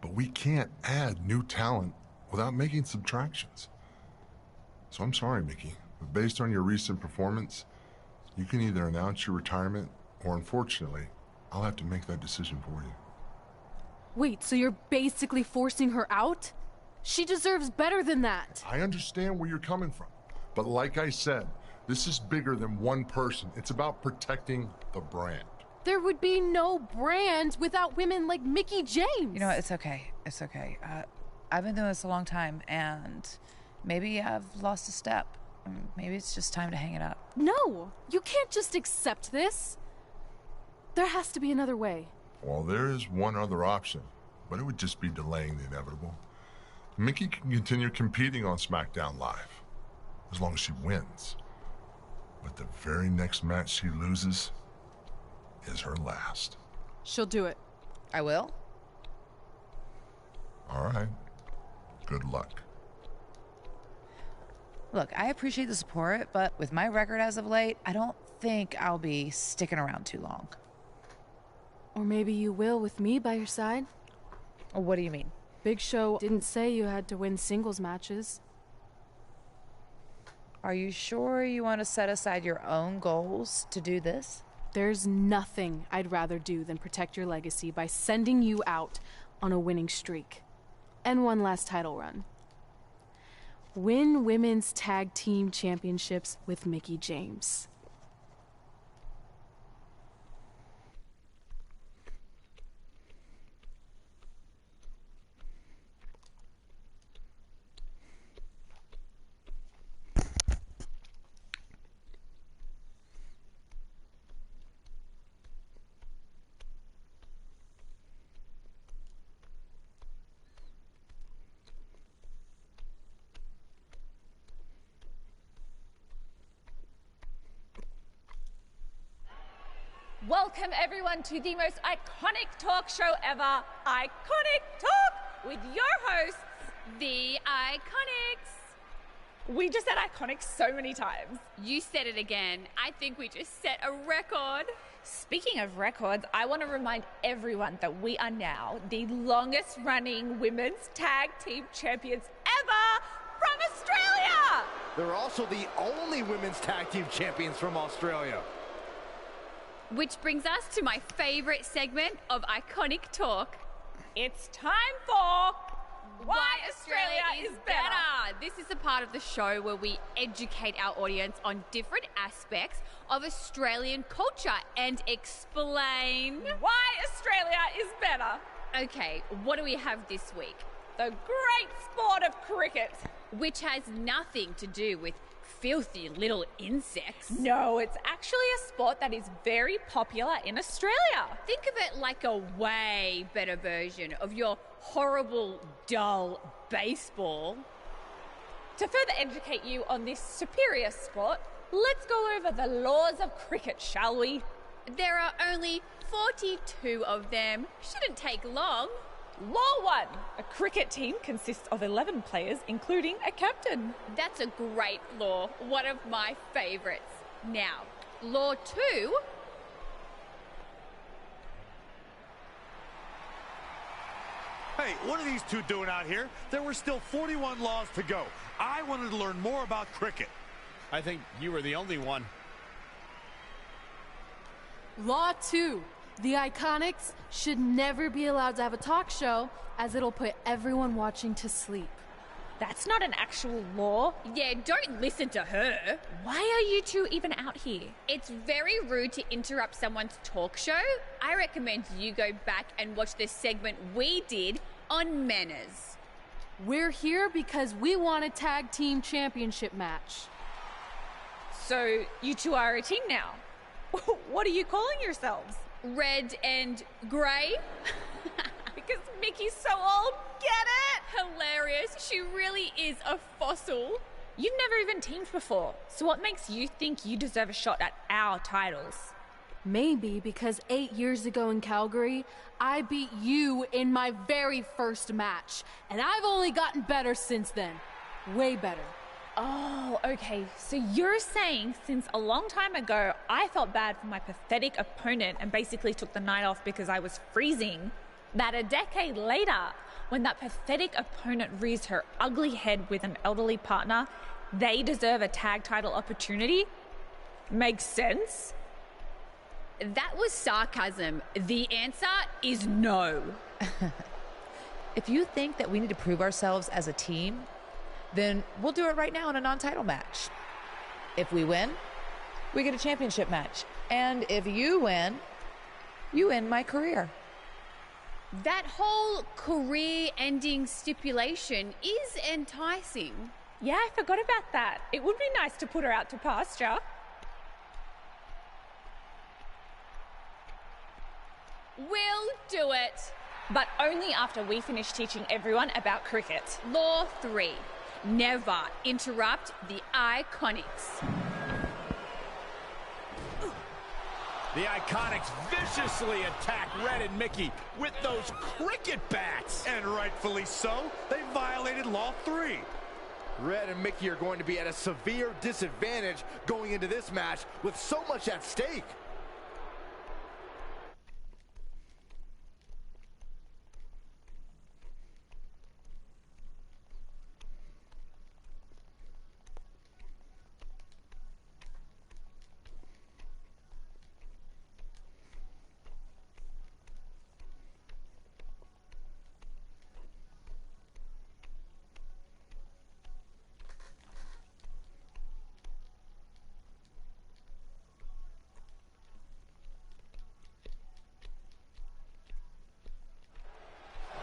But we can't add new talent without making subtractions. So I'm sorry, Micky, but based on your recent performance, you can either announce your retirement or, unfortunately, I'll have to make that decision for you. Wait, so you're basically forcing her out? She deserves better than that. I understand where you're coming from, but like I said, this is bigger than one person. It's about protecting the brand. There would be no brand without women like Micky James. You know what? It's okay. It's okay. I've been doing this a long time, and maybe I've lost a step. Maybe it's just time to hang it up. No, you can't just accept this. There has to be another way. Well, there is one other option, but it would just be delaying the inevitable. Micky can continue competing on SmackDown Live, as long as she wins. But the very next match she loses is her last. She'll do it. I will? All right. Good luck. Look, I appreciate the support, but with my record as of late, I don't think I'll be sticking around too long. Or maybe you will with me by your side. What do you mean? Big Show didn't say you had to win singles matches. Are you sure you want to set aside your own goals to do this? There's nothing I'd rather do than protect your legacy by sending you out on a winning streak. And one last title run. Win women's tag team championships with Micky James. Welcome everyone to the most iconic talk show ever, Iconic Talk, with your hosts, The Iconics. We just said iconic so many times. You said it again. I think we just set a record. Speaking of records, I want to remind everyone that we are now the longest running women's tag team champions ever from Australia. They're also the only women's tag team champions from Australia. Which brings us to my favorite segment of Iconic Talk. It's time for Why Australia is Better. This is the part of the show where we educate our audience on different aspects of Australian culture and explain why Australia is better. Okay, what do we have this week? The great sport of cricket. Which has nothing to do with filthy little insects. No, it's actually a sport that is very popular in Australia. Think of it like a way better version of your horrible, dull baseball. To further educate you on this superior sport, let's go over the laws of cricket, shall we? There are only 42 of them. Shouldn't take long. Law 1. A cricket team consists of 11 players, including a captain. That's a great law. One of my favorites. Now, Law 2. Hey, what are these two doing out here? There were still 41 laws to go. I wanted to learn more about cricket. I think you were the only one. Law 2. The Iconics should never be allowed to have a talk show, as it'll put everyone watching to sleep. That's not an actual law. Yeah, don't listen to her. Why are you two even out here? It's very rude to interrupt someone's talk show. I recommend you go back and watch the segment we did on manners. We're here because we want a tag team championship match. So you two are a team now. What are you calling yourselves? Red and grey? Because Micky's so old, get it? Hilarious. She really is a fossil. You've never even teamed before, so what makes you think you deserve a shot at our titles? Maybe because 8 years ago in Calgary, I beat you in my very first match, and I've only gotten better since then. Way better. Oh, okay. So you're saying since a long time ago, I felt bad for my pathetic opponent and basically took the night off because I was freezing, that a decade later, when that pathetic opponent rears her ugly head with an elderly partner, they deserve a tag title opportunity? Makes sense? That was sarcasm. The answer is no. If you think that we need to prove ourselves as a team, then we'll do it right now in a non-title match. If we win, we get a championship match. And if you win, you end my career. That whole career-ending stipulation is enticing. Yeah, I forgot about that. It would be nice to put her out to pasture. We'll do it. But only after we finish teaching everyone about cricket. Law 3. Never interrupt the Iconics. The Iconics viciously attack Red and Micky with those cricket bats. And rightfully so, they violated Law 3. Red and Micky are going to be at a severe disadvantage going into this match with so much at stake.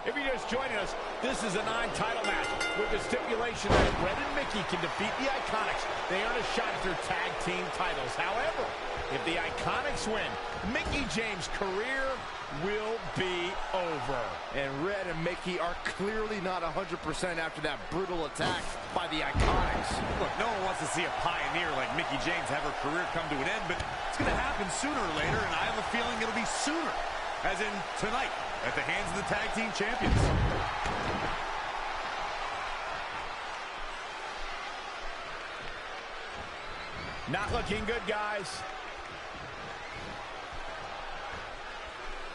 If you're just joining us, this is a non-title match with the stipulation that Red and Micky can defeat the Iconics. They earn a shot at their tag team titles. However, if the Iconics win, Micky James' career will be over. And Red and Micky are clearly not 100% after that brutal attack by the Iconics. Look, no one wants to see a pioneer like Micky James have her career come to an end, but it's going to happen sooner or later, and I have a feeling it'll be sooner, as in tonight, at the hands of the tag team champions. Not looking good, guys.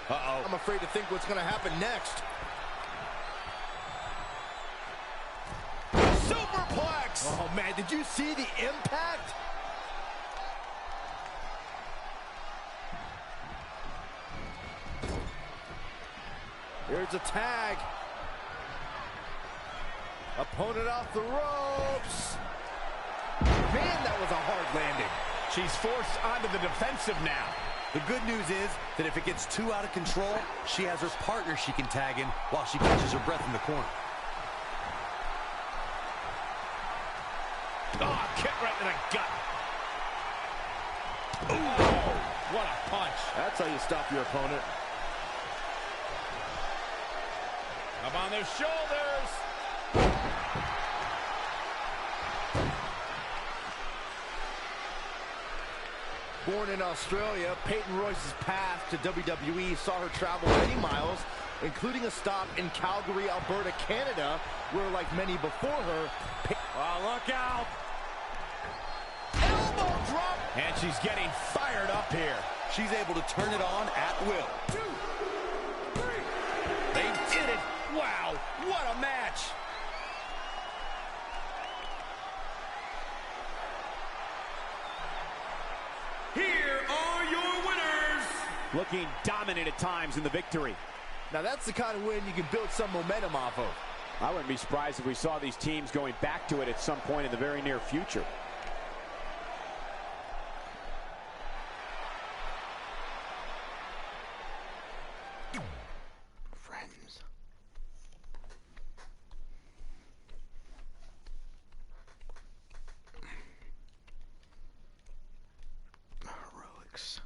Uh-oh. I'm afraid to think what's going to happen next. Superplex! Oh, man, did you see the impact? Here's a tag. Opponent off the ropes. Man, that was a hard landing. She's forced onto the defensive now. The good news is that if it gets too out of control, she has her partner she can tag in while she catches her breath in the corner. Oh, kick right to the gut. Ooh, what a punch. That's how you stop your opponent. Up on their shoulders. Born in Australia, Peyton Royce's path to WWE saw her travel many miles including a stop in Calgary, Alberta, Canada, where, like many before her... Oh, look out! Elbow drop! And she's getting fired up here. She's able to turn it on at will. 2, 3. They did it! Wow, what a match! Here are your winners! Looking dominant at times in the victory. Now that's the kind of win you can build some momentum off of. I wouldn't be surprised if we saw these teams going back to it at some point in the very near future. Friends. Heroics.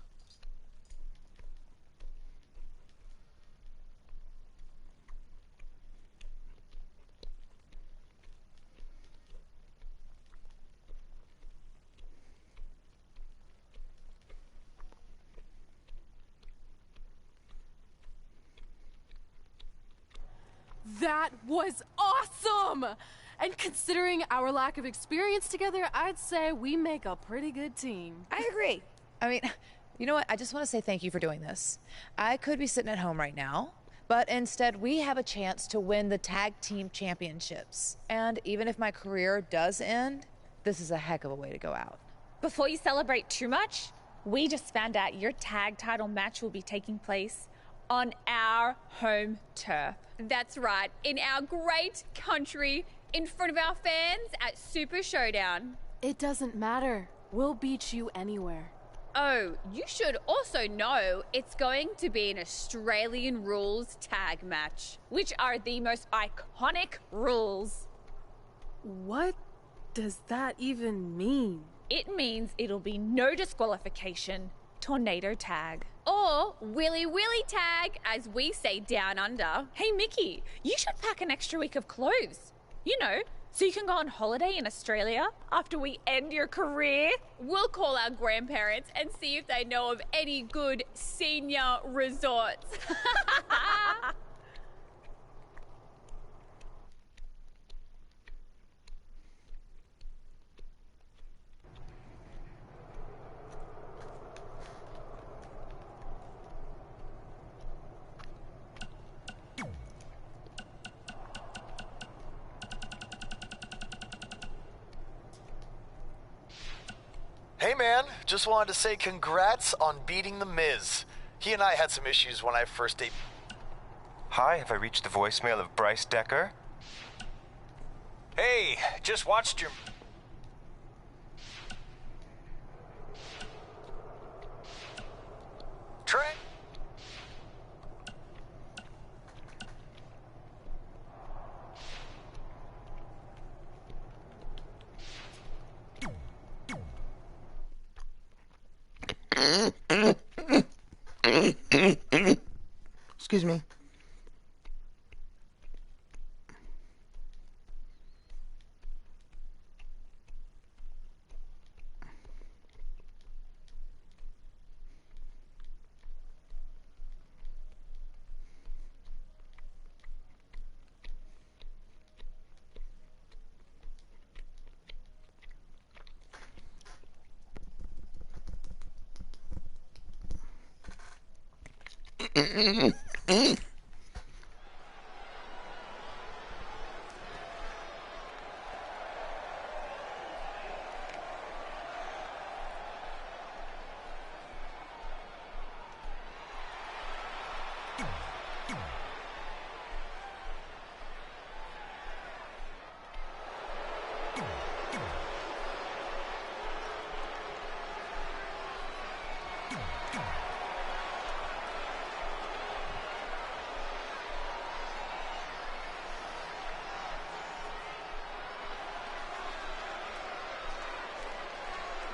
That was awesome! And considering our lack of experience together, I'd say we make a pretty good team. I agree. I mean, you know what? I just want to say thank you for doing this. I could be sitting at home right now, but instead we have a chance to win the tag team championships. And even if my career does end, this is a heck of a way to go out. Before you celebrate too much, we just found out your tag title match will be taking place on our home turf. That's right, in our great country, in front of our fans at Super Showdown. It doesn't matter. We'll beat you anywhere. Oh, you should also know it's going to be an Australian rules tag match, which are the most iconic rules. What does that even mean? It means it'll be no disqualification, tornado tag. Or Willy Willy tag, as we say down under. Hey, Mickey, you should pack an extra week of clothes. You know, so you can go on holiday in Australia after we end your career. We'll call our grandparents and see if they know of any good senior resorts. Hey man, just wanted to say congrats on beating The Miz. He and I had some issues when I first debuted. Hi, have I reached the voicemail of Bryce Decker? Hey, just watched your... Trey? Excuse me.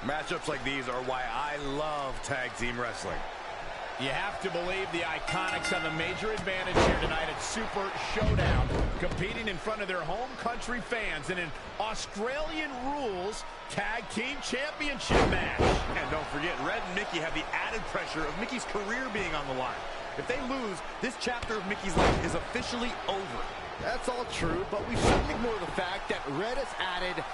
Matchups like these are why I love tag team wrestling. You have to believe the Iconics have a major advantage here tonight at Super Showdown, competing in front of their home country fans in an Australian rules tag team championship match. And don't forget, Red and Mickey have the added pressure of Mickey's career being on the line. If they lose, this chapter of Micky's life is officially over. That's all true, but we shouldn't ignore the fact that Red has added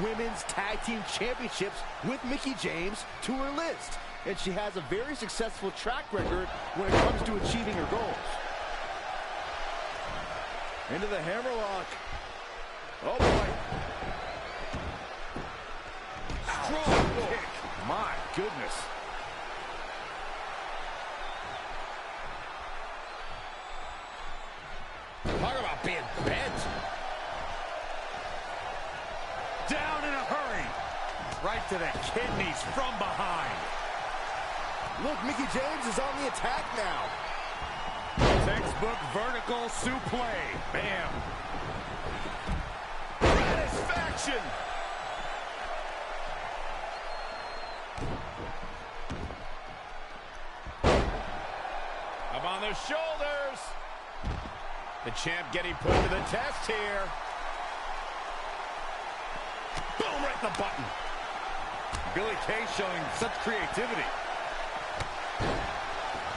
Women's Tag Team Championships with Micky James to her list. And she has a very successful track record when it comes to achieving her goals. Into the hammerlock. Oh boy. Strong kick. My goodness. Talk about being bent. Down in a hurry. Right to the kidneys from behind. Look, Micky James is on the attack now. Textbook vertical suplex. Bam. Satisfaction. Up on the shoulders. The champ getting put to the test here. Boom, right in the button. Billy Kay showing such creativity.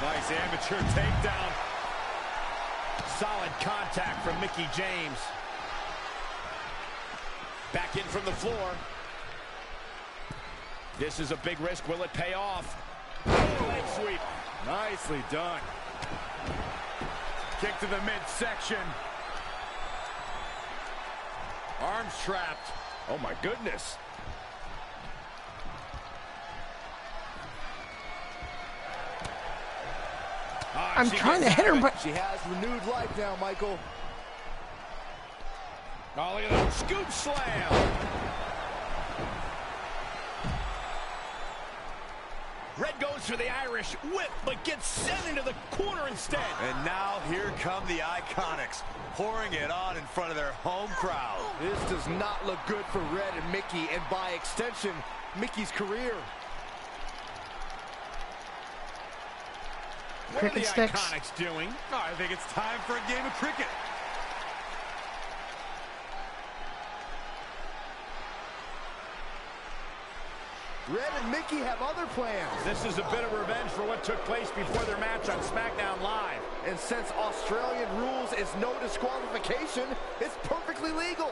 Nice amateur takedown. Solid contact from Micky James. Back in from the floor. This is a big risk. Will it pay off? Leg sweep. Nicely done. Kick to the midsection. Arms trapped. Oh my goodness. I'm trying to hit her, but she has renewed life now, Michael. Oh, look at that scoop slam. Red goes for the Irish whip, but gets sent into the corner instead. And now here come the Iconics, pouring it on in front of their home crowd. This does not look good for Red and Micky, and by extension, Micky's career. What are the Iconics doing? Oh, I think it's time for a game of cricket. Red and Micky have other plans. This is a bit of revenge for what took place before their match on SmackDown Live. And since Australian rules is no disqualification, it's perfectly legal.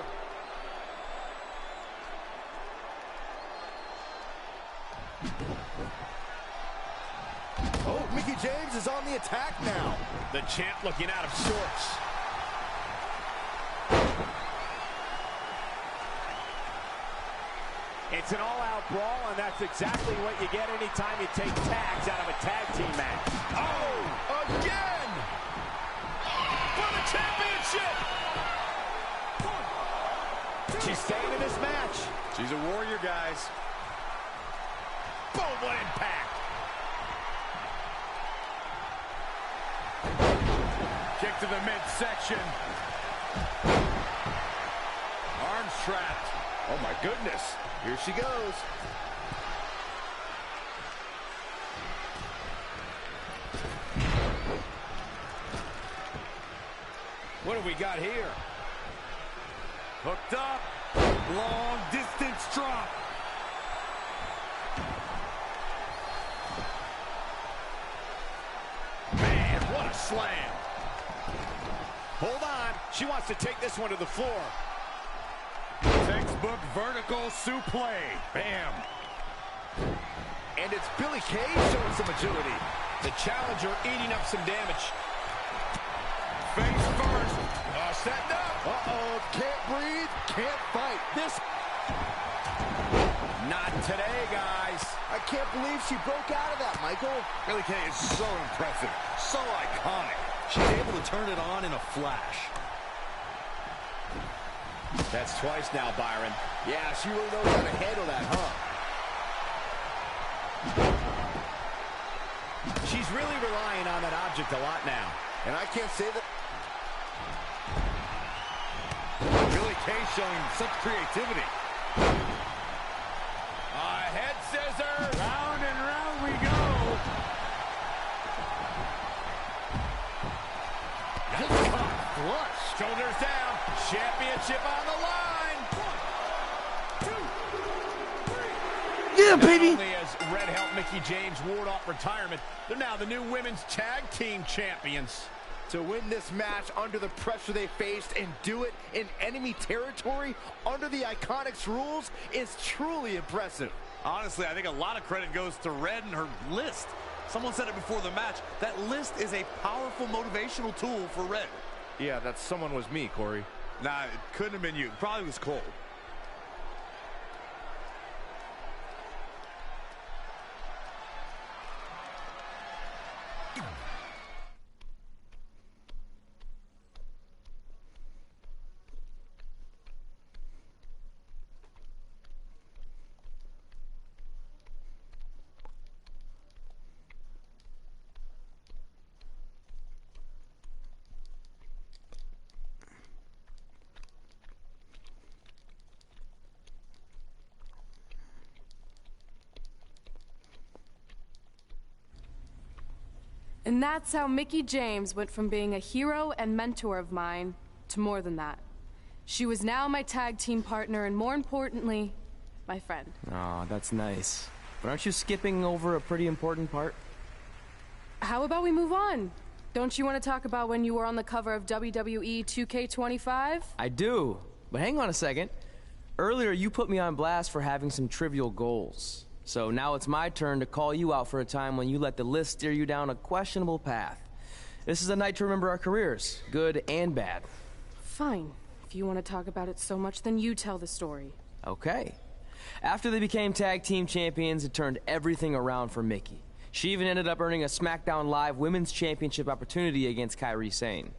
Oh, Micky James is on the attack now. The champ looking out of sorts. It's an all-out brawl, and that's exactly what you get anytime you take tags out of a tag team match. Oh, again! For the championship! She's staying in this match. She's a warrior, guys. Boom, what impact! Kick to the midsection. Arms trapped. Oh, my goodness. Here she goes. What do we got here? Hooked up. Long distance drop. Man, what a slam. Hold on. She wants to take this one to the floor. Textbook vertical suplex. Bam. And it's Billy Kay showing some agility. The challenger eating up some damage. Face first. Setting up. Uh-oh. Can't breathe. Can't fight. This. Not today, guys. I can't believe she broke out of that, Michael. Billy Kay is so impressive. So iconic. She's able to turn it on in a flash. That's twice now, Byron. Yeah, she really knows how to handle that, huh? She's really relying on that object a lot now. And I can't say that. Billy Kay showing such creativity. Head scissors. Round and round we go. Just caught flush. Shoulders down. Championship on the line. 1, 2, 3. Yeah, baby. Not only has Red helped Mickey James ward off retirement. They're now the new women's tag team champions. To win this match under the pressure they faced and do it in enemy territory under the Iconics rules is truly impressive. Honestly, I think a lot of credit goes to Red and her list. Someone said it before the match. That list is a powerful motivational tool for Red. Yeah, that someone was me, Corey. Nah, it couldn't have been you. It probably was Cole. And that's how Micky James went from being a hero and mentor of mine to more than that. She was now my tag team partner and, more importantly, my friend. Aw, that's nice. But aren't you skipping over a pretty important part? How about we move on? Don't you want to talk about when you were on the cover of WWE 2K20? I do, but hang on a second. Earlier, you put me on blast for having some trivial goals. So now it's my turn to call you out for a time when you let the list steer you down a questionable path. This is a night to remember our careers, good and bad. Fine. If you want to talk about it so much, then you tell the story. Okay. After they became tag team champions, it turned everything around for Micky. She even ended up earning a SmackDown Live Women's Championship opportunity against Kairi Sane.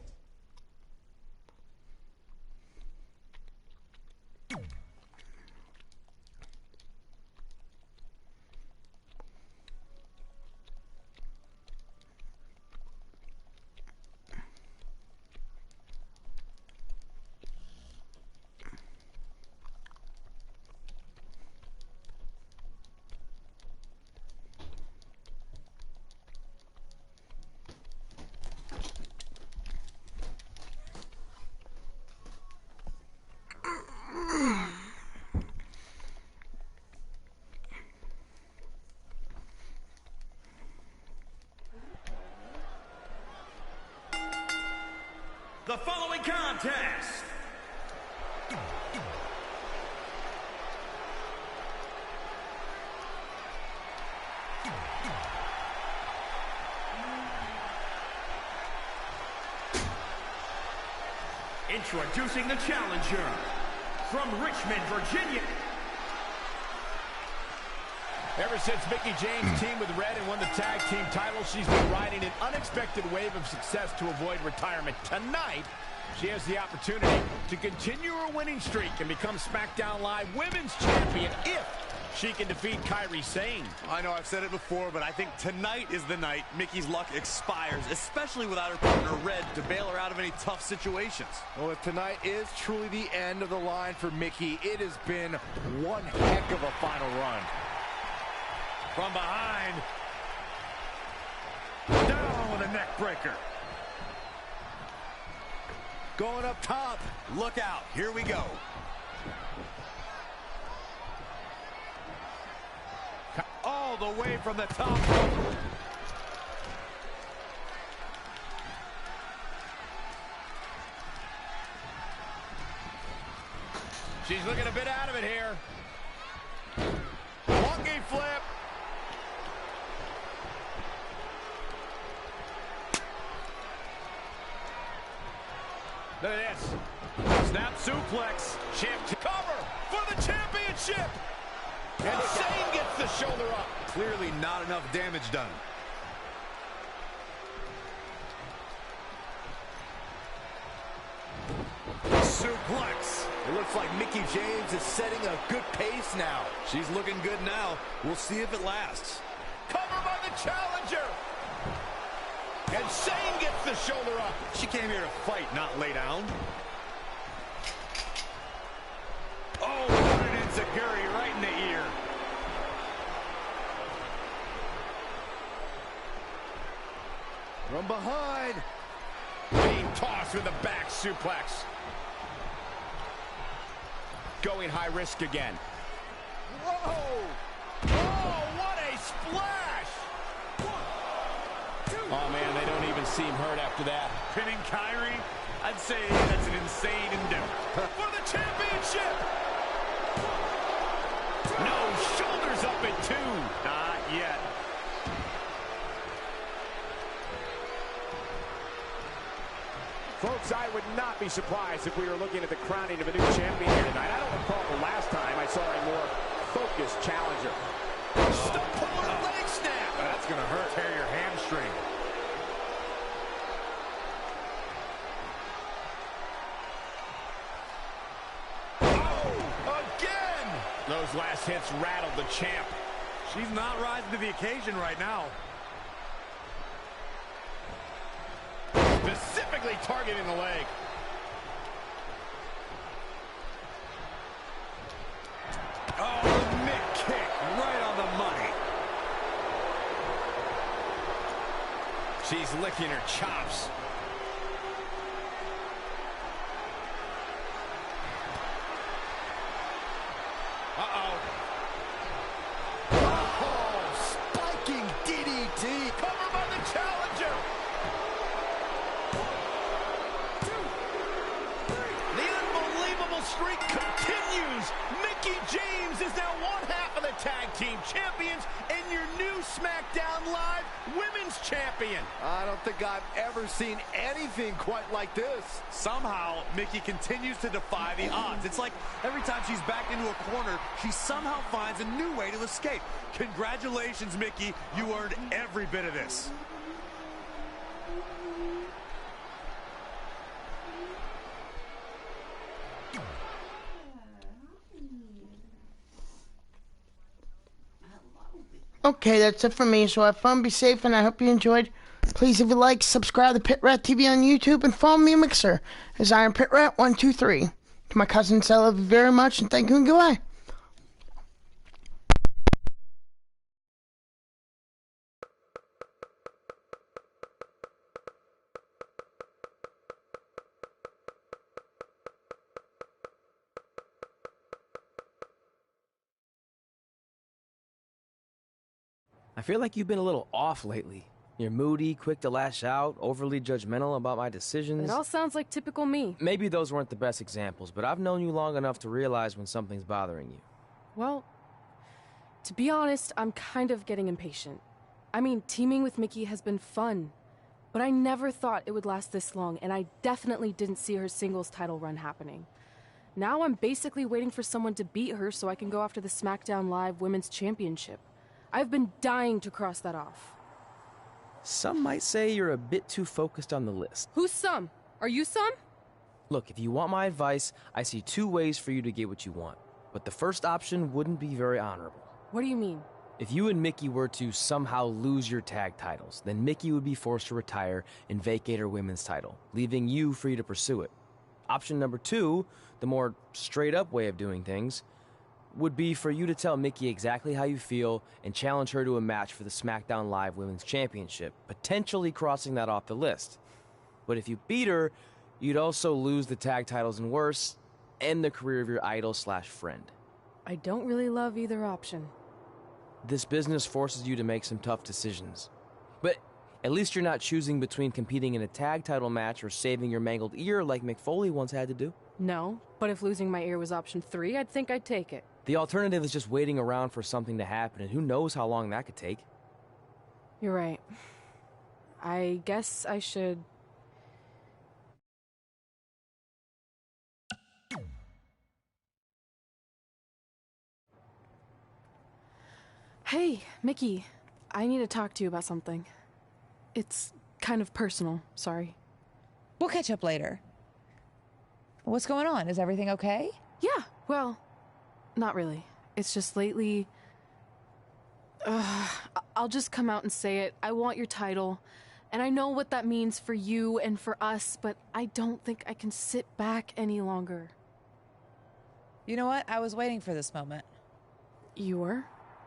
The following contest introducing the challenger from Richmond, Virginia. Ever since Micky James teamed with Red and won the tag team title, she's been riding an unexpected wave of success to avoid retirement. Tonight, she has the opportunity to continue her winning streak and become SmackDown Live Women's Champion if she can defeat Kairi Sane. I know I've said it before, but I think tonight is the night Micky's luck expires, especially without her partner Red to bail her out of any tough situations. Well, if tonight is truly the end of the line for Micky, it has been one heck of a final run. From behind. Down with a neck breaker. Going up top. Look out. Here we go. All the way from the top. She's looking a bit out of it here. Monkey flip. Look at this. Snap suplex. Champ cover for the championship. And Sane gets the shoulder up. Clearly not enough damage done. Suplex. It looks like Micky James is setting a good pace now. She's looking good now. We'll see if it lasts. Cover by the challenger. And Sane gets the shoulder up. She came here to fight, not lay down. Oh, what an enziguri right in the ear. From behind. Being tossed with a back suplex. Going high risk again. Whoa! Oh, what a splash! Oh, man, they don't even seem hurt after that. Pinning Kyrie? I'd say that's an insane endeavor. For the championship! No, shoulders up at 2. Not yet. Folks, I would not be surprised if we were looking at the crowning of a new champion here tonight. I don't recall the last time I saw a more focused challenger. Stop pulling a leg snap. That's going to hurt. Tear your hamstring. Oh, again! Those last hits rattled the champ. She's not rising to the occasion right now. Specifically targeting the leg. Oh, the mid kick right on the money. She's licking her chops. Uh-oh. Oh, spiking DDT. Covered by the challenger. The unbelievable streak continues. Micky James is now one half of the tag team champions and your new SmackDown Live Women's Champion. I don't think I've ever seen anything quite like this. Somehow, Micky continues to defy the odds. It's like every time she's backed into a corner, she somehow finds a new way to escape. Congratulations, Micky. You earned every bit of this. Okay, that's it for me. So have fun, be safe, and I hope you enjoyed. Please, if you like, subscribe to Pit Rat TV on YouTube and follow me on Mixer as Iron Pit Rat 123. To my cousins, I love you very much, and thank you and goodbye. I feel like you've been a little off lately. You're moody, quick to lash out, overly judgmental about my decisions. It all sounds like typical me. Maybe those weren't the best examples, but I've known you long enough to realize when something's bothering you. Well, to be honest, I'm kind of getting impatient. I mean, teaming with Micky has been fun, but I never thought it would last this long, and I definitely didn't see her singles title run happening. Now I'm basically waiting for someone to beat her so I can go after the SmackDown Live Women's Championship. I've been dying to cross that off. Some might say you're a bit too focused on the list. Who's some? Are you some? Look, if you want my advice, I see two ways for you to get what you want. But the first option wouldn't be very honorable. What do you mean? If you and Micky were to somehow lose your tag titles, then Micky would be forced to retire and vacate her women's title, leaving you free to pursue it. Option number two, the more straight-up way of doing things, would be for you to tell Micky exactly how you feel and challenge her to a match for the SmackDown Live Women's Championship, potentially crossing that off the list. But if you beat her, you'd also lose the tag titles and worse, end the career of your idol/friend. I don't really love either option. This business forces you to make some tough decisions. But at least you're not choosing between competing in a tag title match or saving your mangled ear like Mick Foley once had to do. No, but if losing my ear was option 3, I'd think I'd take it. The alternative is just waiting around for something to happen, and who knows how long that could take. You're right. I guess I should... Hey, Micky. I need to talk to you about something. It's kind of personal, sorry. We'll catch up later. What's going on? Is everything okay? Yeah, well, not really. It's just lately... I'll just come out and say it. I want your title. And I know what that means for you and for us, but I don't think I can sit back any longer. You know what? I was waiting for this moment. You were?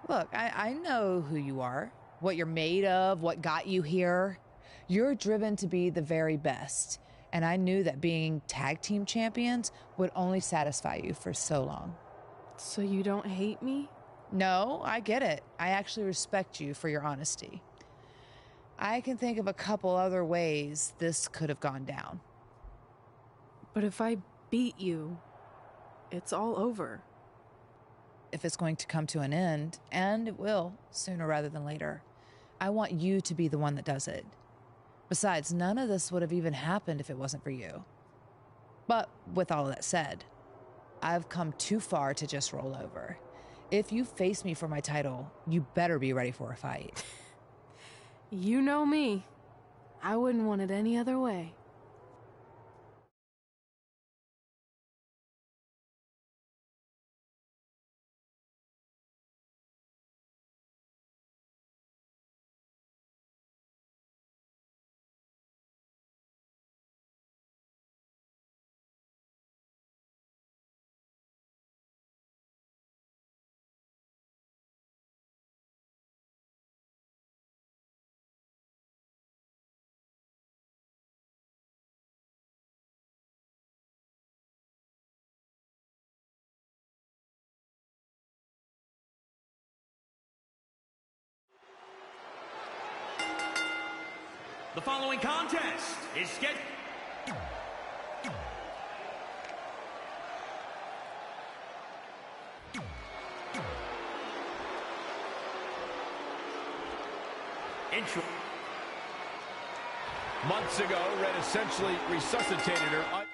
Look, I know who you are, what you're made of, what got you here. You're driven to be the very best. And I knew that being tag team champions would only satisfy you for so long. So you don't hate me? No, I get it. I actually respect you for your honesty. I can think of a couple other ways this could have gone down. But if I beat you, it's all over. If it's going to come to an end, and it will, sooner rather than later, I want you to be the one that does it. Besides, none of this would have even happened if it wasn't for you. But with all of that said, I've come too far to just roll over. If you face me for my title, you better be ready for a fight. You know me. I wouldn't want it any other way. The following contest is scheduled. Months ago, Red essentially resuscitated her.